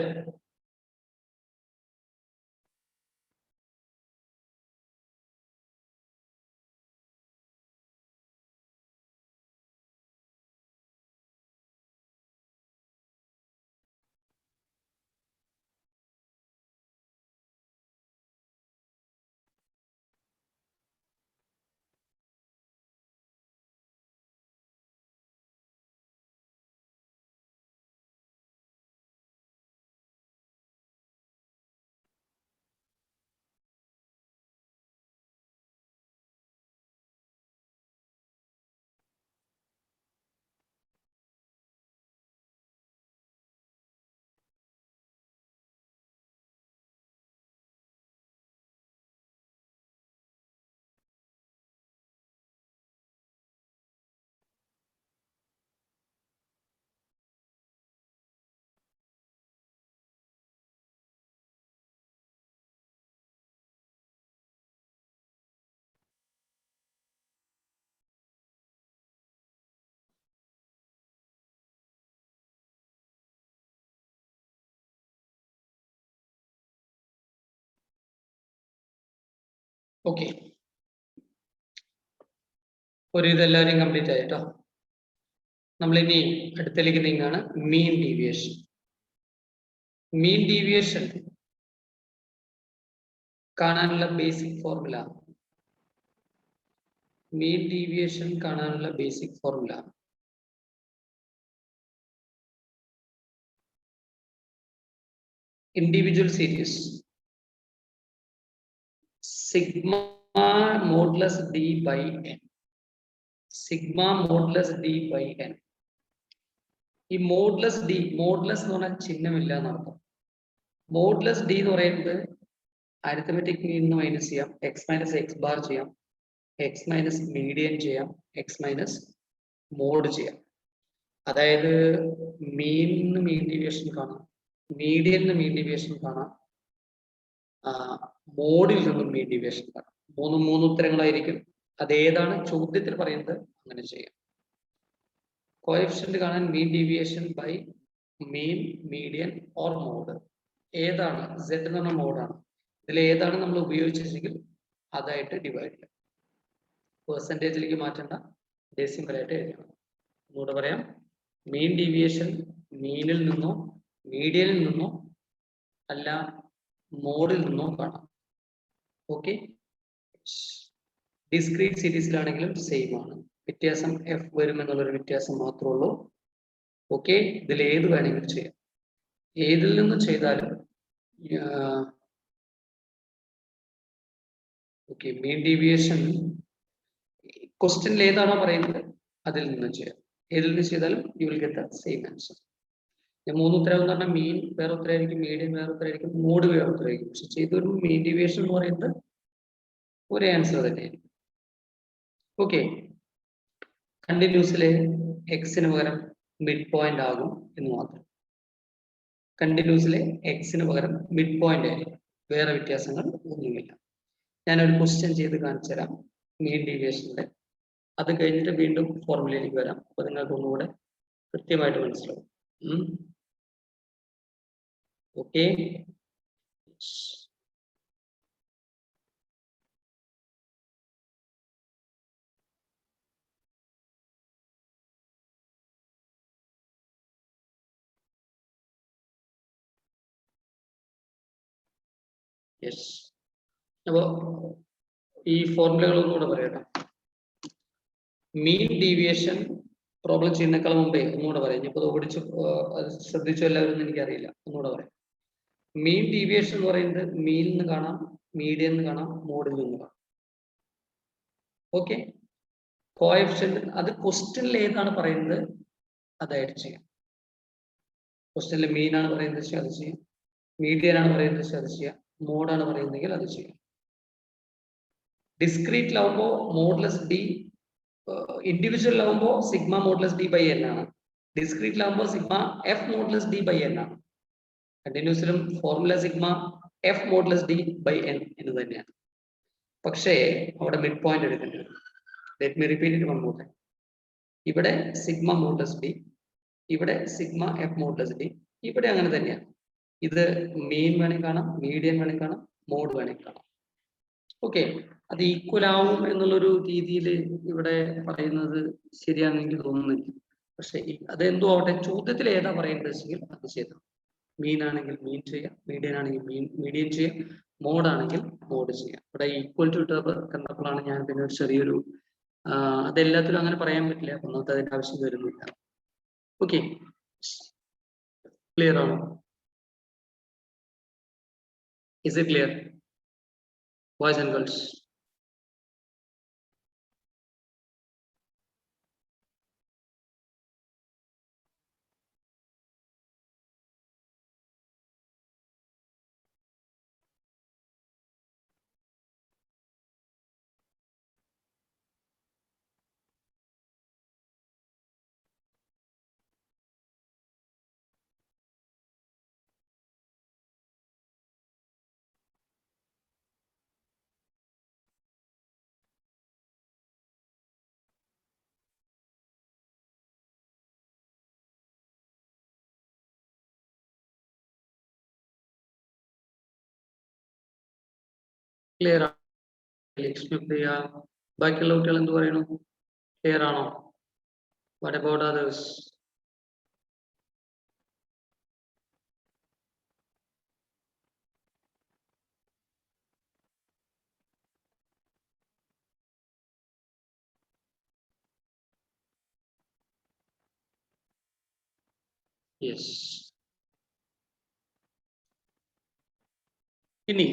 ഓക്കെ, ഒരു ഇതെല്ലാവരും കംപ്ലീറ്റ് ആയിട്ടോ. നമ്മളിനി അടുത്തേക്ക് നീങ്ങാണ് മീൻ ഡീവിയേഷൻ. മീൻ ഡീവിയേഷൻ കാണാനുള്ള ബേസിക് ഫോർമുല, മീൻ ഡീവിയേഷൻ കാണാനുള്ള basic formula individual series sigma modulus D by N. Sigma modulus D by N. ഈ മോഡുലസ് ഡി, മോഡുലസ് എന്ന് പറഞ്ഞാൽ ചിഹ്നമില്ല എന്നർത്ഥം. മോഡുലസ് ഡി എന്ന് പറയുന്നത് അരിത്തമെറ്റിക് മീൻ നിന്ന് മൈനസ് ചെയ്യാം, എക്സ് മൈനസ് എക്സ് ബാർ ചെയ്യാം, എക്സ് മൈനസ് മീഡിയൻ ചെയ്യാം, എക്സ് മൈനസ് മോഡ് ചെയ്യാം. അതായത് മീനിന് മീൻ ഡീവിയേഷൻ കാണാം, മീഡിയന് മീൻ ഡീവിയേഷൻ കാണാം, മോഡിൽ നിന്നും മീൻ ഡീവിയേഷൻ കാണാം. മൂന്ന് ഉത്തരങ്ങളായിരിക്കും. അതേതാണ് ചോദ്യത്തിൽ പറയുന്നത്, അങ്ങനെ ചെയ്യാം. കോഎഫിഷ്യന്റ് കാണാൻ mean deviation by mean, median or mode. ഏതാണ് സെഡ് എന്ന് പറഞ്ഞ മോഡാണ്. ഇതിൽ ഏതാണ് നമ്മൾ ഉപയോഗിച്ചെങ്കിൽ അതായിട്ട് ഡിവൈഡ് ചെയ്യാം. പെർസെൻറ്റേജിലേക്ക് മാറ്റേണ്ട, ഡെസിമൽ ആയിട്ട് എഴുതണം. ഒന്നുകൂടെ പറയാം, മീൻ ഡീവിയേഷൻ മീനിൽ നിന്നോ മീഡിയനിൽ നിന്നോ അല്ല മോഡിൽ നിന്നോ കാണാം. ഓക്കെ, ഡിസ്ക്രീറ്റ് സീരീസിലാണെങ്കിലും സെയിം ആണ്. വ്യത്യാസം എഫ് വരും എന്നുള്ളൊരു വ്യത്യാസം മാത്രമേ ഉള്ളൂ. ഓക്കെ, ഇതിൽ ഏത് വേണമെങ്കിലും ചെയ്യാം. ഏതിൽ നിന്ന് ചെയ്താലും ഓക്കെ, മീൻ ഡീവിയേഷൻ ക്വസ്റ്റ്യനിൽ ഏതാണോ പറയുന്നത് അതിൽ നിന്ന് ചെയ്യാം. ഏതിൽ നിന്ന് ചെയ്താലും you will get the same answer. മൂന്ന് ഉത്തരം എന്ന് പറഞ്ഞാൽ മീൻ വേറെ ഉത്തരമായിരിക്കും, മീഡിയൻ വേറെ ഉത്തരമായിരിക്കും, മോഡ് വേറെ ഉത്തരമായിരിക്കും. പക്ഷെ ചെയ്തൊരു മീൻ ഡീവിയേഷൻ എന്ന് പറയുന്നത് ഒരേ ആൻസർ തന്നെയായിരിക്കും. ഓക്കെ, കണ്ടിന്യൂസിലെ എക്സിന് പകരം മിഡ് പോയിന്റ് ആകും എന്ന് മാത്രം. കണ്ടിന്യൂസിലെ എക്സിന് പകരം മിഡ് പോയിന്റ് ആയിരിക്കും, വേറെ വ്യത്യാസങ്ങൾ ഒന്നുമില്ല. ഞാനൊരു ക്വസ്റ്റ്യൻ ചെയ്ത് കാണിച്ചു തരാം മീൻ ഡീവിയേഷന്റെ. അത് കഴിഞ്ഞിട്ട് വീണ്ടും ഫോർമുലയിലേക്ക് വരാം. അപ്പൊ നിങ്ങൾക്ക് ഒന്നുകൂടെ കൃത്യമായിട്ട് മനസ്സിലാവും. Okay, yes. അപ്പോ ഈ ഫോർമുലകൾ ഒന്നുകൂടെ പറയട്ടെ. മീൻ ഡീവിയേഷൻ പ്രോബ്ലം ചെയ്യുന്നേക്കാൾ മുമ്പേ ഒന്നുകൂടെ പറയാം. ഇപ്പൊ ഓടിച്ച് ശ്രദ്ധിച്ചു എല്ലാവരും എനിക്കറിയില്ല, ഒന്നുകൂടെ പറയാം. മീൻ ഡീവിയേഷൻ എന്ന് പറയുന്നത് മീനിൽ നിന്ന് കാണാം, മീഡിയൻ നിന്ന് കാണാം, മോഡിൽ നിന്ന് കാണാം. ഓക്കെ, കോഎഫിഷ്യന്റ് അത് ക്വസ്റ്റ്യനിൽ ഏതാണ് പറയുന്നത് അതായിട്ട് ചെയ്യാം. ക്വസ്റ്റ്യനിൽ മീൻ ആണ് പറയുന്നത് അത് ചെയ്യാം, മീഡിയൻ ആണ് പറയുന്നത് അത് ചെയ്യാം, മോഡാണ് പറയുന്നതെങ്കിൽ അത് ചെയ്യാം. ഡിസ്ക്രീറ്റിലാവുമ്പോൾ മോഡുലസ് ഡി, ഇൻഡിവിജ്വലിലാവുമ്പോൾ sigma modulus D by N ആണ്. ഡിസ്ക്രീറ്റിലാവുമ്പോൾ sigma F modulus D by N ആണ്. കണ്ടിന്യൂസിലും formula sigma F modulus D by N എന്ന് തന്നെയാണ്. പക്ഷേ അവിടെ മിഡ് പോയിന്റ് എടുക്കേണ്ടി വരും. Let me repeat it one more time. ഇവിടെ സിഗ്മ മോഡുലസ് ഡി, ഇവിടെ സിഗ്മ എഫ് മോഡ്ലെസ് ഡി. ഇവിടെ അങ്ങനെ തന്നെയാണ്. ഇത് മീൻ വേണമെങ്കിൽ കാണാം, മീഡിയൻ വേണമെങ്കിൽ കാണാം, മോഡ് വേണമെങ്കിൽ കാണാം. ഓക്കെ, അത് ഈക്വൽ ആവും എന്നുള്ളൊരു രീതിയിൽ ഇവിടെ പറയുന്നത് ശരിയാണെന്ന് എനിക്ക് തോന്നുന്നില്ല. പക്ഷെ അതെന്തോ ആവട്ടെ, ചോദ്യത്തിൽ ഏതാ പറയേണ്ടത് വെച്ചെങ്കിൽ അത് ചെയ്താൽ. മീൻ ആണെങ്കിൽ മീൻ ചെയ്യാം, മീഡിയൻ ആണെങ്കിൽ മീഡിയൻ ചെയ്യാം, മോഡ് ആണെങ്കിൽ മോഡ് ചെയ്യാം. ഇവിടെ ഈക്വൽ ടു ടേബ് കണ്ടപ്പോഴാണ് ഞാൻ പിന്നെ ഒരു ചെറിയൊരു അതെല്ലാത്തിലും അങ്ങനെ പറയാൻ പറ്റില്ല, ഒന്നാമത്തെ അതിന്റെ ആവശ്യം വരുന്നില്ല. ഓക്കെ, ക്ലിയർ ആണോ? Is it clear boys and girls? Clear ആണ്? ലക്ഷ്മി പ്രിയ, ബാക്കിയുള്ള കുട്ടികൾ എന്ത് പറയുന്നു? ക്ലിയർ ആണോ? What about others? യെസ്. ഇനി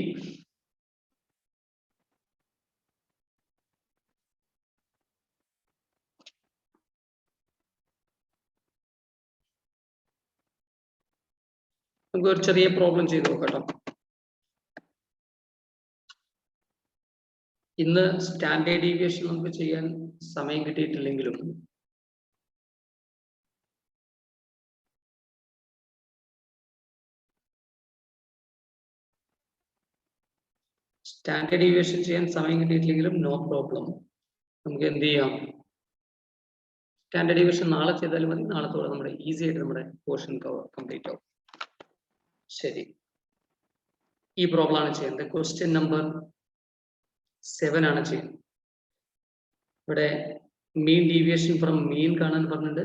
നമുക്ക് ഒരു ചെറിയ പ്രോബ്ലം ചെയ്ത് നോക്കട്ടോ. ഇന്ന് സ്റ്റാൻഡേർഡ് ഡീവിയേഷൻ നമുക്ക് ചെയ്യാൻ സമയം കിട്ടിയിട്ടില്ലെങ്കിലും ചെയ്യാൻ സമയം കിട്ടിയിട്ടില്ലെങ്കിലും നോ പ്രോബ്ലം. നമുക്ക് എന്ത് ചെയ്യാം, സ്റ്റാൻഡേർഡ് ഡീവിയേഷൻ നാളെ ചെയ്താലും മതി. നാളത്തോടെ നമ്മുടെ ഈസി ആയിട്ട് നമ്മുടെ പോർഷൻ കംപ്ലീറ്റ് ആവും. ശരി, ഈ പ്രോബ്ലം ആണ് ചെയ്യുന്നത്. ക്വസ്റ്റ്യൻ നമ്പർ 7 ആണ് ചെയ്യുന്നത്. ഇവിടെ മീൻ ഡീവിയേഷൻ ഫ്രം മീൻ കാണാൻ പറഞ്ഞിട്ട്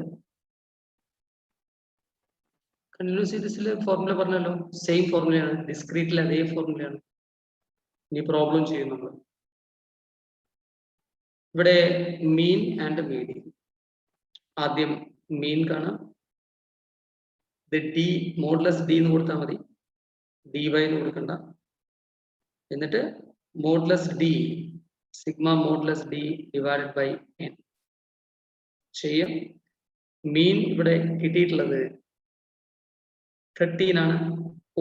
കണ്ടിന്യൂസ് സീരീസിൽ ഫോർമുല പറഞ്ഞല്ലോ, സെയിം ഫോർമുലയാണ്. ഡിസ്ക്രീറ്റിൽ അതേ ഫോർമുലയാണ്. ഇനി പ്രോബ്ലം ചെയ്യും നമ്മൾ. ഇവിടെ മീൻ ആൻഡ് മീഡിയൻ. ആദ്യം മീൻ കാണാം. ഡി മോഡ്ലെസ് ഡി എന്ന് കൊടുത്താൽ മതി, ഡി വൈ എന്ന് കൊടുക്കണ്ട. എന്നിട്ട് modulus D, sigma modulus D divided by N ചെയ്യാം. മീൻ ഇവിടെ കിട്ടിയിട്ടുള്ളത് 13 ആണ്.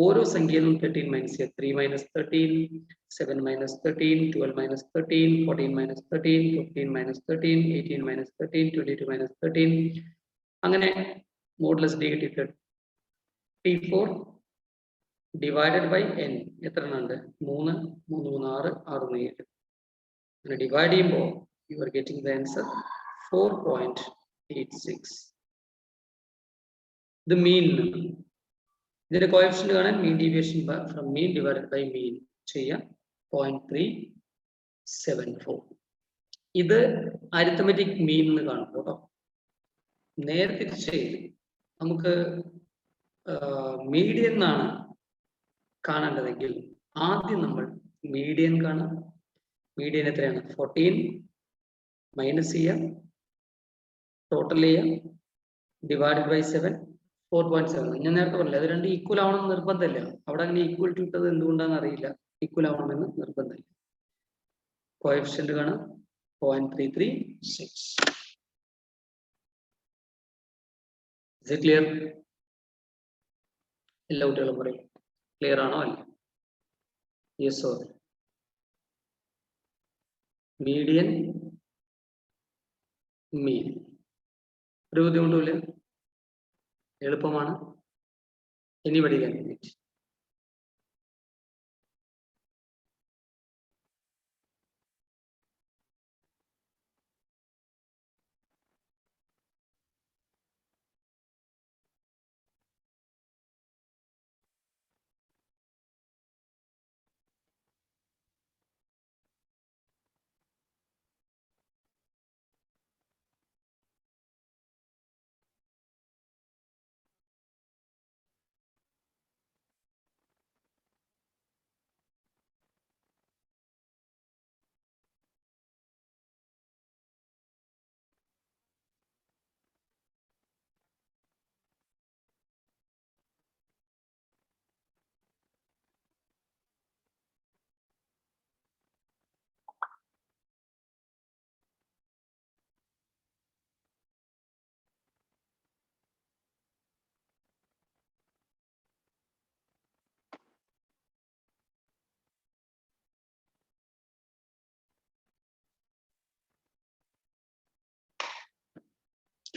ഓരോ സംഖ്യയിലും 13 മൈനസ് ചെയ്യുക. 3 minus 13, 7 minus 13, 12 minus 13, 14 minus 13, 15 minus 13, 18 minus 13, 22 minus 13. അങ്ങനെ മോഡ്ലെസ് ഡി കിട്ടി 34 ഡിവൈഡഡ് ബൈ എൻ. എത്ര ഉണ്ട്? 3, 3, 3, 6, 6, 7. അങ്ങനെ ഡിവൈഡ് ചെയ്യുമ്പോൾ you are getting the answer 4.86. ഇത് മീൻ. ഇതിന്റെ കോഎഫിഷ്യന്റ് കാണാൻ mean deviation from mean divided by mean ചെയ്യാം. 0.374. ഇത് അരിത്തമെറ്റിക് മീൻ എന്ന് കാണും കേട്ടോ. നേരെ തിരിച്ച് നമുക്ക് മീഡിയൻ എന്നാണ് കാണേണ്ടതെങ്കിൽ ആദ്യം നമ്മൾ മീഡിയൻ കാണാം. മീഡിയൻ എത്രയാണ്? 14 മൈനസ് ചെയ്യാം, ടോട്ടൽ ചെയ്യാം, ഡിവൈഡഡ് ബൈ 7, 4.7. ഞാൻ നേരത്തെ പറഞ്ഞില്ല, അത് രണ്ട് ഈക്വൽ ആവണമെന്ന് നിർബന്ധമില്ല. അവിടെ അങ്ങനെ ഈക്വൽ ടു ഇട്ടത് എന്തുകൊണ്ടാണെന്ന് അറിയില്ല. ഈക്വൽ ആവണമെന്ന് നിർബന്ധമില്ല. കോഎഫിഷ്യന്റ് കാണാം 0.336. Is it clear? എല്ലാ കുട്ടികളും പറയും ക്ലിയർ ആണോ? അല്ല? Yes or? മീഡിയൻ മീൻ ഒരു ബുദ്ധിമുട്ടുമില്ല, എളുപ്പമാണ്. Anybody can do it.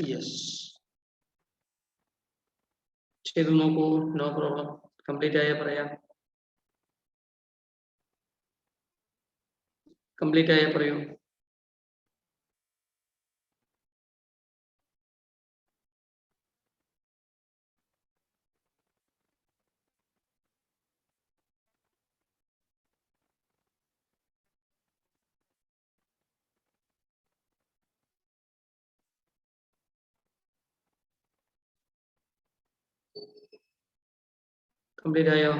Yes, ചെയ്തു നോക്കൂ. No problem. കംപ്ലീറ്റ് ആയ പറയാം. കംപ്ലീറ്റ് ആയ പറയൂ. കംപ്ലീറ്റ് ആയോ?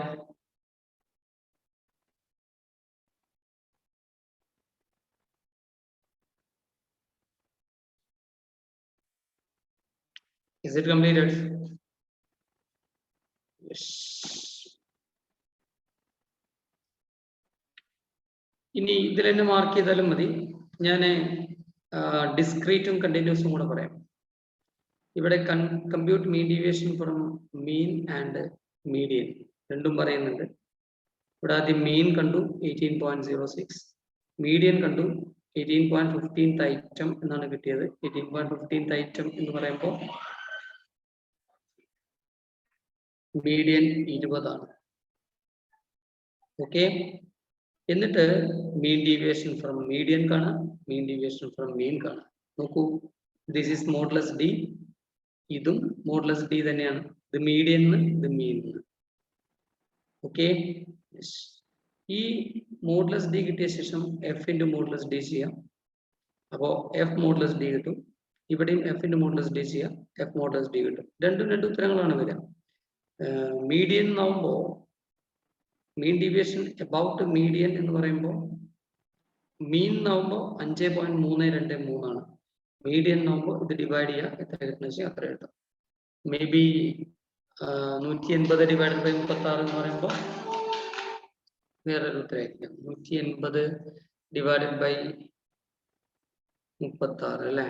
Is it completed? Yes. ഇനി ഇതിൽ തന്നെ മാർക്ക് ചെയ്താലും മതി. ഞാൻ ഡിസ്ക്രീറ്റും കണ്ടിന്യൂസും കൂടെ പറയാം. ഇവിടെ compute mean deviation from mean and median രണ്ടും പറയുന്നുണ്ട്. ഇവിടെ ആദ്യം മീൻ കണ്ടു 18.06, മീഡിയൻ കണ്ടു 18.15 ഐറ്റം എന്നാണ് കിട്ടിയത്. 18.15 ഐറ്റം എന്ന് പറയുമ്പോൾ മീഡിയൻ 20 ആണ്. ഓക്കെ, എന്നിട്ട് മീൻ ഡീവിയേഷൻ ഫ്രം മീഡിയൻ കാണാം, മീൻ ഡീവിയേഷൻ ഫ്രം മീൻ കാണാം. നോക്കൂ, ദിസ് ഈസ് മോഡുലസ് ഡി, ഇതും മോഡുലസ് ഡി തന്നെയാണ്. ഇത് മീഡിയൻ, ഇത് മീൻ. ഓക്കെ, ഈ മോഡുലസ് ഡി കിട്ടിയ ശേഷം എഫ് ഇൻറ്റു മോഡുലസ് ഡി ചെയ്യാം. അപ്പോൾ എഫ് മോഡുലസ് ഡി കിട്ടും. ഇവിടെയും എഫ് ഇൻറ്റു മോഡുലസ് ഡി ചെയ്യാം, എഫ് മോഡുലസ് ഡി കിട്ടും. രണ്ട് ഉത്തരങ്ങളാണ് വരിക. മീഡിയൻ എന്നാവുമ്പോൾ മീൻ ഡീവിയേഷൻ എബൌട്ട് മീഡിയൻ എന്ന് പറയുമ്പോൾ മീൻ എന്നാവുമ്പോൾ 5.323 ആണ്. മീഡിയൻ എന്നാവുമ്പോൾ ഇത് ഡിവൈഡ് ചെയ്യുക, എത്ര കിട്ടുന്ന വെച്ചാൽ അത്ര കിട്ടും. മേ ബി 180 ഡിവൈഡ് ബൈ 36 എന്ന് പറയുമ്പോൾ വേറൊരു ഉത്തരമായിരിക്കാം. 180 ഡിവൈഡഡ് ബൈ 36 അല്ലേ?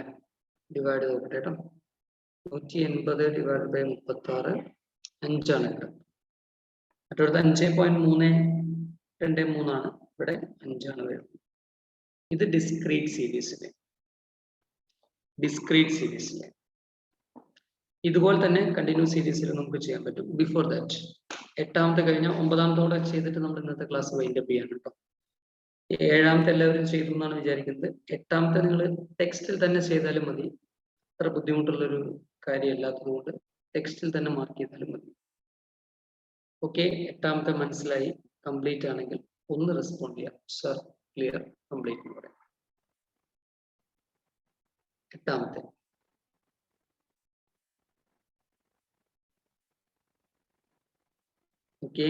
ഡിവൈഡ് നോക്കട്ടെ കേട്ടോ. 180 ഡിവൈഡ് ബൈ 36 5 ആണ്. മറ്റൊരു 5.323 ആണ്. ഇവിടെ 5 ആണ് വരുന്നത്. ഇത് ഡിസ്ക്രീറ്റ് സീരീസിലെ ഇതുപോലെ തന്നെ കണ്ടിന്യൂസ് സീരീസിൽ നമുക്ക് ചെയ്യാൻ പറ്റും. ബിഫോർ ദാറ്റ് 8ാമത്തെ കഴിഞ്ഞ 9ാമത്തോടെ ചെയ്തിട്ട് നമ്മൾ ഇന്നത്തെ ക്ലാസ് വൈൻഡ് അപ്പ് ചെയ്യാൻ കേട്ടോ. 7ാമത്തെ എല്ലാവരും ചെയ്തു എന്നാണ് വിചാരിക്കുന്നത്. 8ാമത്തെ നിങ്ങൾ ടെക്സ്റ്റിൽ തന്നെ ചെയ്താലും മതി. അത്ര ബുദ്ധിമുട്ടുള്ളൊരു കാര്യമല്ലാത്തത് കൊണ്ട് ടെക്സ്റ്റിൽ തന്നെ മാർക്ക് ചെയ്താലും മതി. ഓക്കെ, 8ാമത്തെ മനസ്സിലായി, കംപ്ലീറ്റ് ആണെങ്കിൽ ഒന്ന് റെസ്പോണ്ട് ചെയ്യാം. സർ ക്ലിയർ, കംപ്ലീറ്റ് എന്ന് പറയാം. 8ാമത്തെ ഓക്കെ.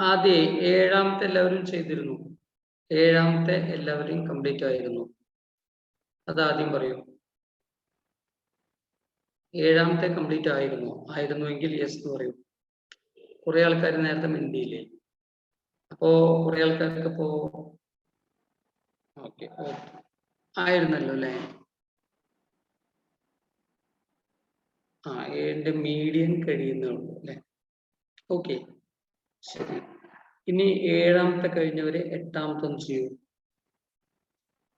ആദ്യം 7ാമത്തെ എല്ലാവരും ചെയ്തിരുന്നു. 7ാമത്തെ എല്ലാവരും കംപ്ലീറ്റ് ആയിരുന്നു. അതാദ്യം പറയൂ. 7ാമത്തെ കംപ്ലീറ്റ് ആയിരുന്നുവെങ്കിൽ യെസ് എന്ന് പറയൂ. കുറെ ആൾക്കാർ നേരത്തെ മിണ്ടിയില്ലേ? അപ്പോ കുറെ ആൾക്കാർക്ക് ഇപ്പോ ഓക്കെ ആയിരുന്നല്ലോ അല്ലേ? 7ന്റെ മീഡിയൻ കഴിയുന്നേ ഉള്ളൂ അല്ലേ? ഓക്കെ, ശരി. ഇനി 7ാമത്തെ കഴിഞ്ഞവര് 8ാമത്തെ ഒന്ന് ചെയ്യൂ.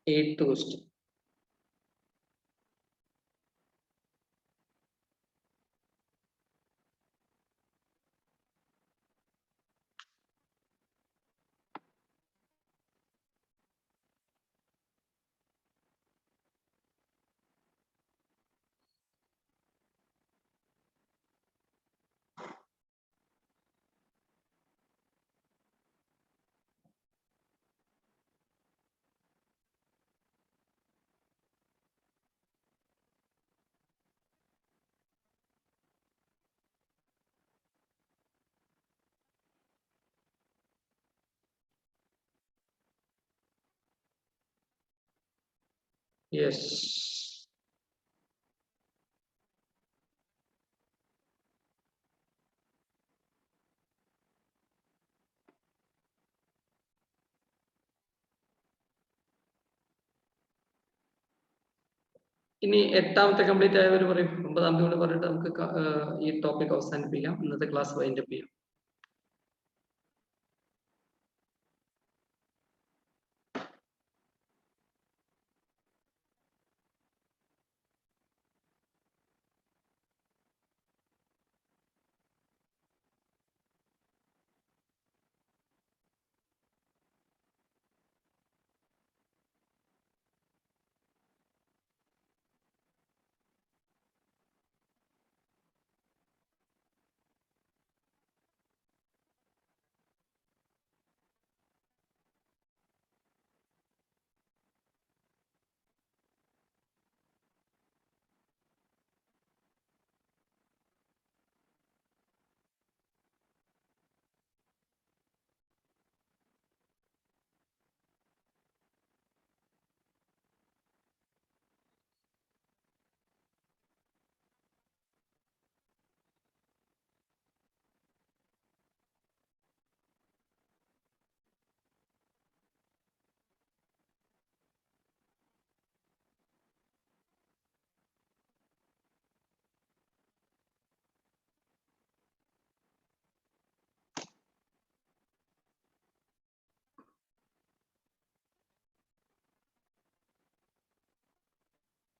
8th question. Yes. ഇനി എട്ടാമത്തെ കംപ്ലീറ്റ് ആയവർ പറയും. ഒമ്പതാമത്തെ കൂടെ പറഞ്ഞിട്ട് നമുക്ക് ഈ ടോപ്പിക് അവസാനിപ്പിക്കാം. ഇന്നത്തെ ക്ലാസ് വൈൻഡപ്പ് ചെയ്യാം.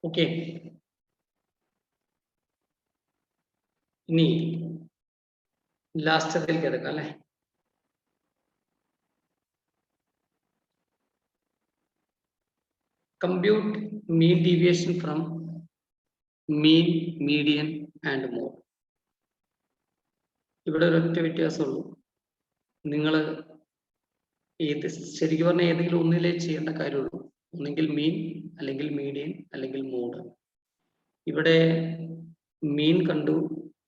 ഓക്കെ, ഇനി ലാസ്റ്റത്തിലേക്ക് എടുക്കാം അല്ലെ. Compute mean deviation from mean, median and mode. ഇവിടെ ഒരൊറ്റ വ്യത്യാസമുള്ളൂ. നിങ്ങൾ ശരിക്കും പറഞ്ഞാൽ ഏതെങ്കിലും ഒന്നിലേ ചെയ്യേണ്ട കാര്യമുള്ളൂ. ഒന്നെങ്കിൽ മീൻ, അല്ലെങ്കിൽ മീഡിയൻ, അല്ലെങ്കിൽ മോഡ്. ഇവിടെ മീൻ കണ്ടു,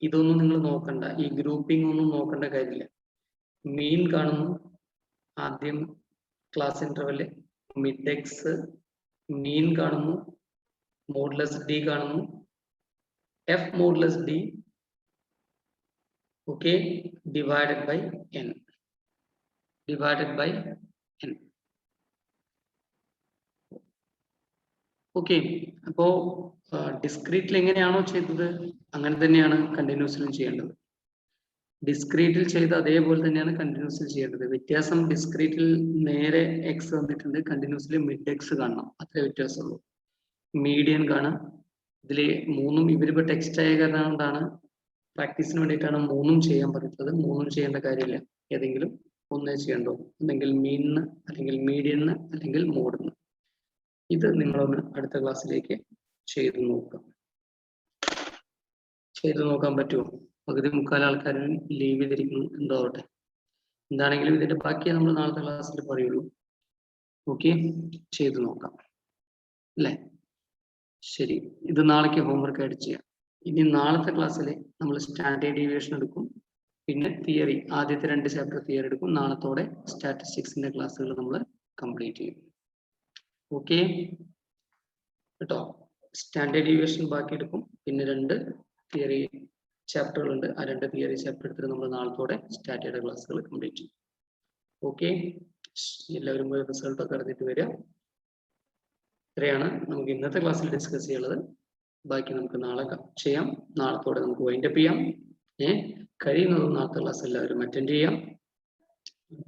ഇതൊന്നും നിങ്ങൾ നോക്കണ്ട, ഈ ഗ്രൂപ്പിംഗ് ഒന്നും നോക്കേണ്ട കാര്യമില്ല. മീൻ കാണുന്നു ആദ്യം class interval, mid X, mean കാണുന്നു, മോഡുലസ് ഡി കാണുന്നു, F modulus D, okay, divided by N, divided by N. Okay, അപ്പോ ഡിസ്ക്രീറ്റിൽ എങ്ങനെയാണോ ചെയ്തത് അങ്ങനെ തന്നെയാണ് കണ്ടിന്യൂസിലും ചെയ്യേണ്ടത്. ഡിസ്ക്രീറ്റിൽ ചെയ്ത അതേപോലെ തന്നെയാണ് കണ്ടിന്യൂസിൽ ചെയ്യേണ്ടത്. വ്യത്യാസം ഡിസ്ക്രീറ്റിൽ നേരെ എക്സ് വന്നിട്ടുണ്ട്, കണ്ടിന്യൂസിൽ മിഡ് എക്സ് കാണണം, അത്രേ വ്യത്യാസമുള്ളൂ. മീഡിയൻ കാണാം. ഇതിൽ മൂന്നും ഇവരിപ്പോ ടെക്സ്റ്റ് ആയ കാരണം കൊണ്ടാണ്, പ്രാക്ടീസിന് വേണ്ടിയിട്ടാണ് മൂന്നും ചെയ്യാൻ പറഞ്ഞത്. മൂന്നും ചെയ്യേണ്ട കാര്യമില്ല, ഏതെങ്കിലും ഒന്നേ ചെയ്യണ്ടോ, അല്ലെങ്കിൽ മീനിന്, അല്ലെങ്കിൽ മീഡിയന്, അല്ലെങ്കിൽ മോഡിന്. ഇത് നിങ്ങളൊന്ന് അടുത്ത ക്ലാസ്സിലേക്ക് ചെയ്തു നോക്കാം. ചെയ്തു നോക്കാൻ പറ്റുമോ? പകുതി മുക്കാൽ ആൾക്കാരും ലീവ് ചെയ്തിരിക്കുന്നു, എന്തോ ആവട്ടെ. എന്താണെങ്കിലും ഇതിന്റെ ബാക്കി നമ്മൾ നാളത്തെ ക്ലാസ്സിൽ പറയുള്ളൂ. ഓക്കെ, ചെയ്തു നോക്കാം അല്ലേ? ശരി, ഇത് നാളേക്ക് ഹോംവർക്ക് ആയിട്ട് ചെയ്യാം. ഇനി നാളത്തെ ക്ലാസ്സിൽ നമ്മൾ സ്റ്റാൻഡേർഡ് ഡീവിയേഷൻ എടുക്കും, പിന്നെ തിയറി, ആദ്യത്തെ 2 ചാപ്റ്റർ തിയറി എടുക്കും. നാളത്തോടെ സ്റ്റാറ്റിസ്റ്റിക്സിന്റെ ക്ലാസ്സുകൾ നമ്മൾ കംപ്ലീറ്റ് ചെയ്യും. ഓക്കെ കേട്ടോ? സ്റ്റാൻഡേർഡ് ഡീവിയേഷൻ ബാക്കി എടുക്കും, പിന്നെ 2 തിയറി ചാപ്റ്ററുകളുണ്ട്. ആ 2 തിയറി ചാപ്റ്റർ എടുത്തിട്ട് നമ്മൾ നാളത്തോടെ സ്റ്റാറ്റയുടെ ക്ലാസ്സുകൾ കംപ്ലീറ്റ് ചെയ്യും. ഓക്കെ, എല്ലാവരും റിസൾട്ടൊക്കെ അറിഞ്ഞിട്ട് വരിക. ഇത്രയാണ് നമുക്ക് ഇന്നത്തെ ക്ലാസ്സിൽ ഡിസ്കസ് ചെയ്യുന്നത്. ബാക്കി നമുക്ക് നാളെ ചെയ്യാം. നാളത്തോടെ നമുക്ക് വൈൻഡപ്പ് ചെയ്യാം. കഴിയുന്നതും നാളത്തെ ക്ലാസ് എല്ലാവരും അറ്റൻഡ് ചെയ്യാം.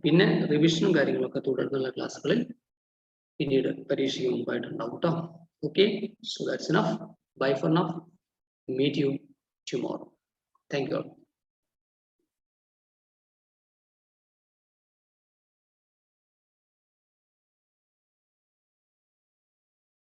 പിന്നെ റിവിഷനും കാര്യങ്ങളൊക്കെ തുടർന്നുള്ള ക്ലാസ്സുകളിൽ പിന്നീട് പരീക്ഷയ്ക്ക് മുമ്പായിട്ടുണ്ടാവും കേട്ടോ. Okay, so that's enough. Bye for now. Meet you tomorrow. Thank you all.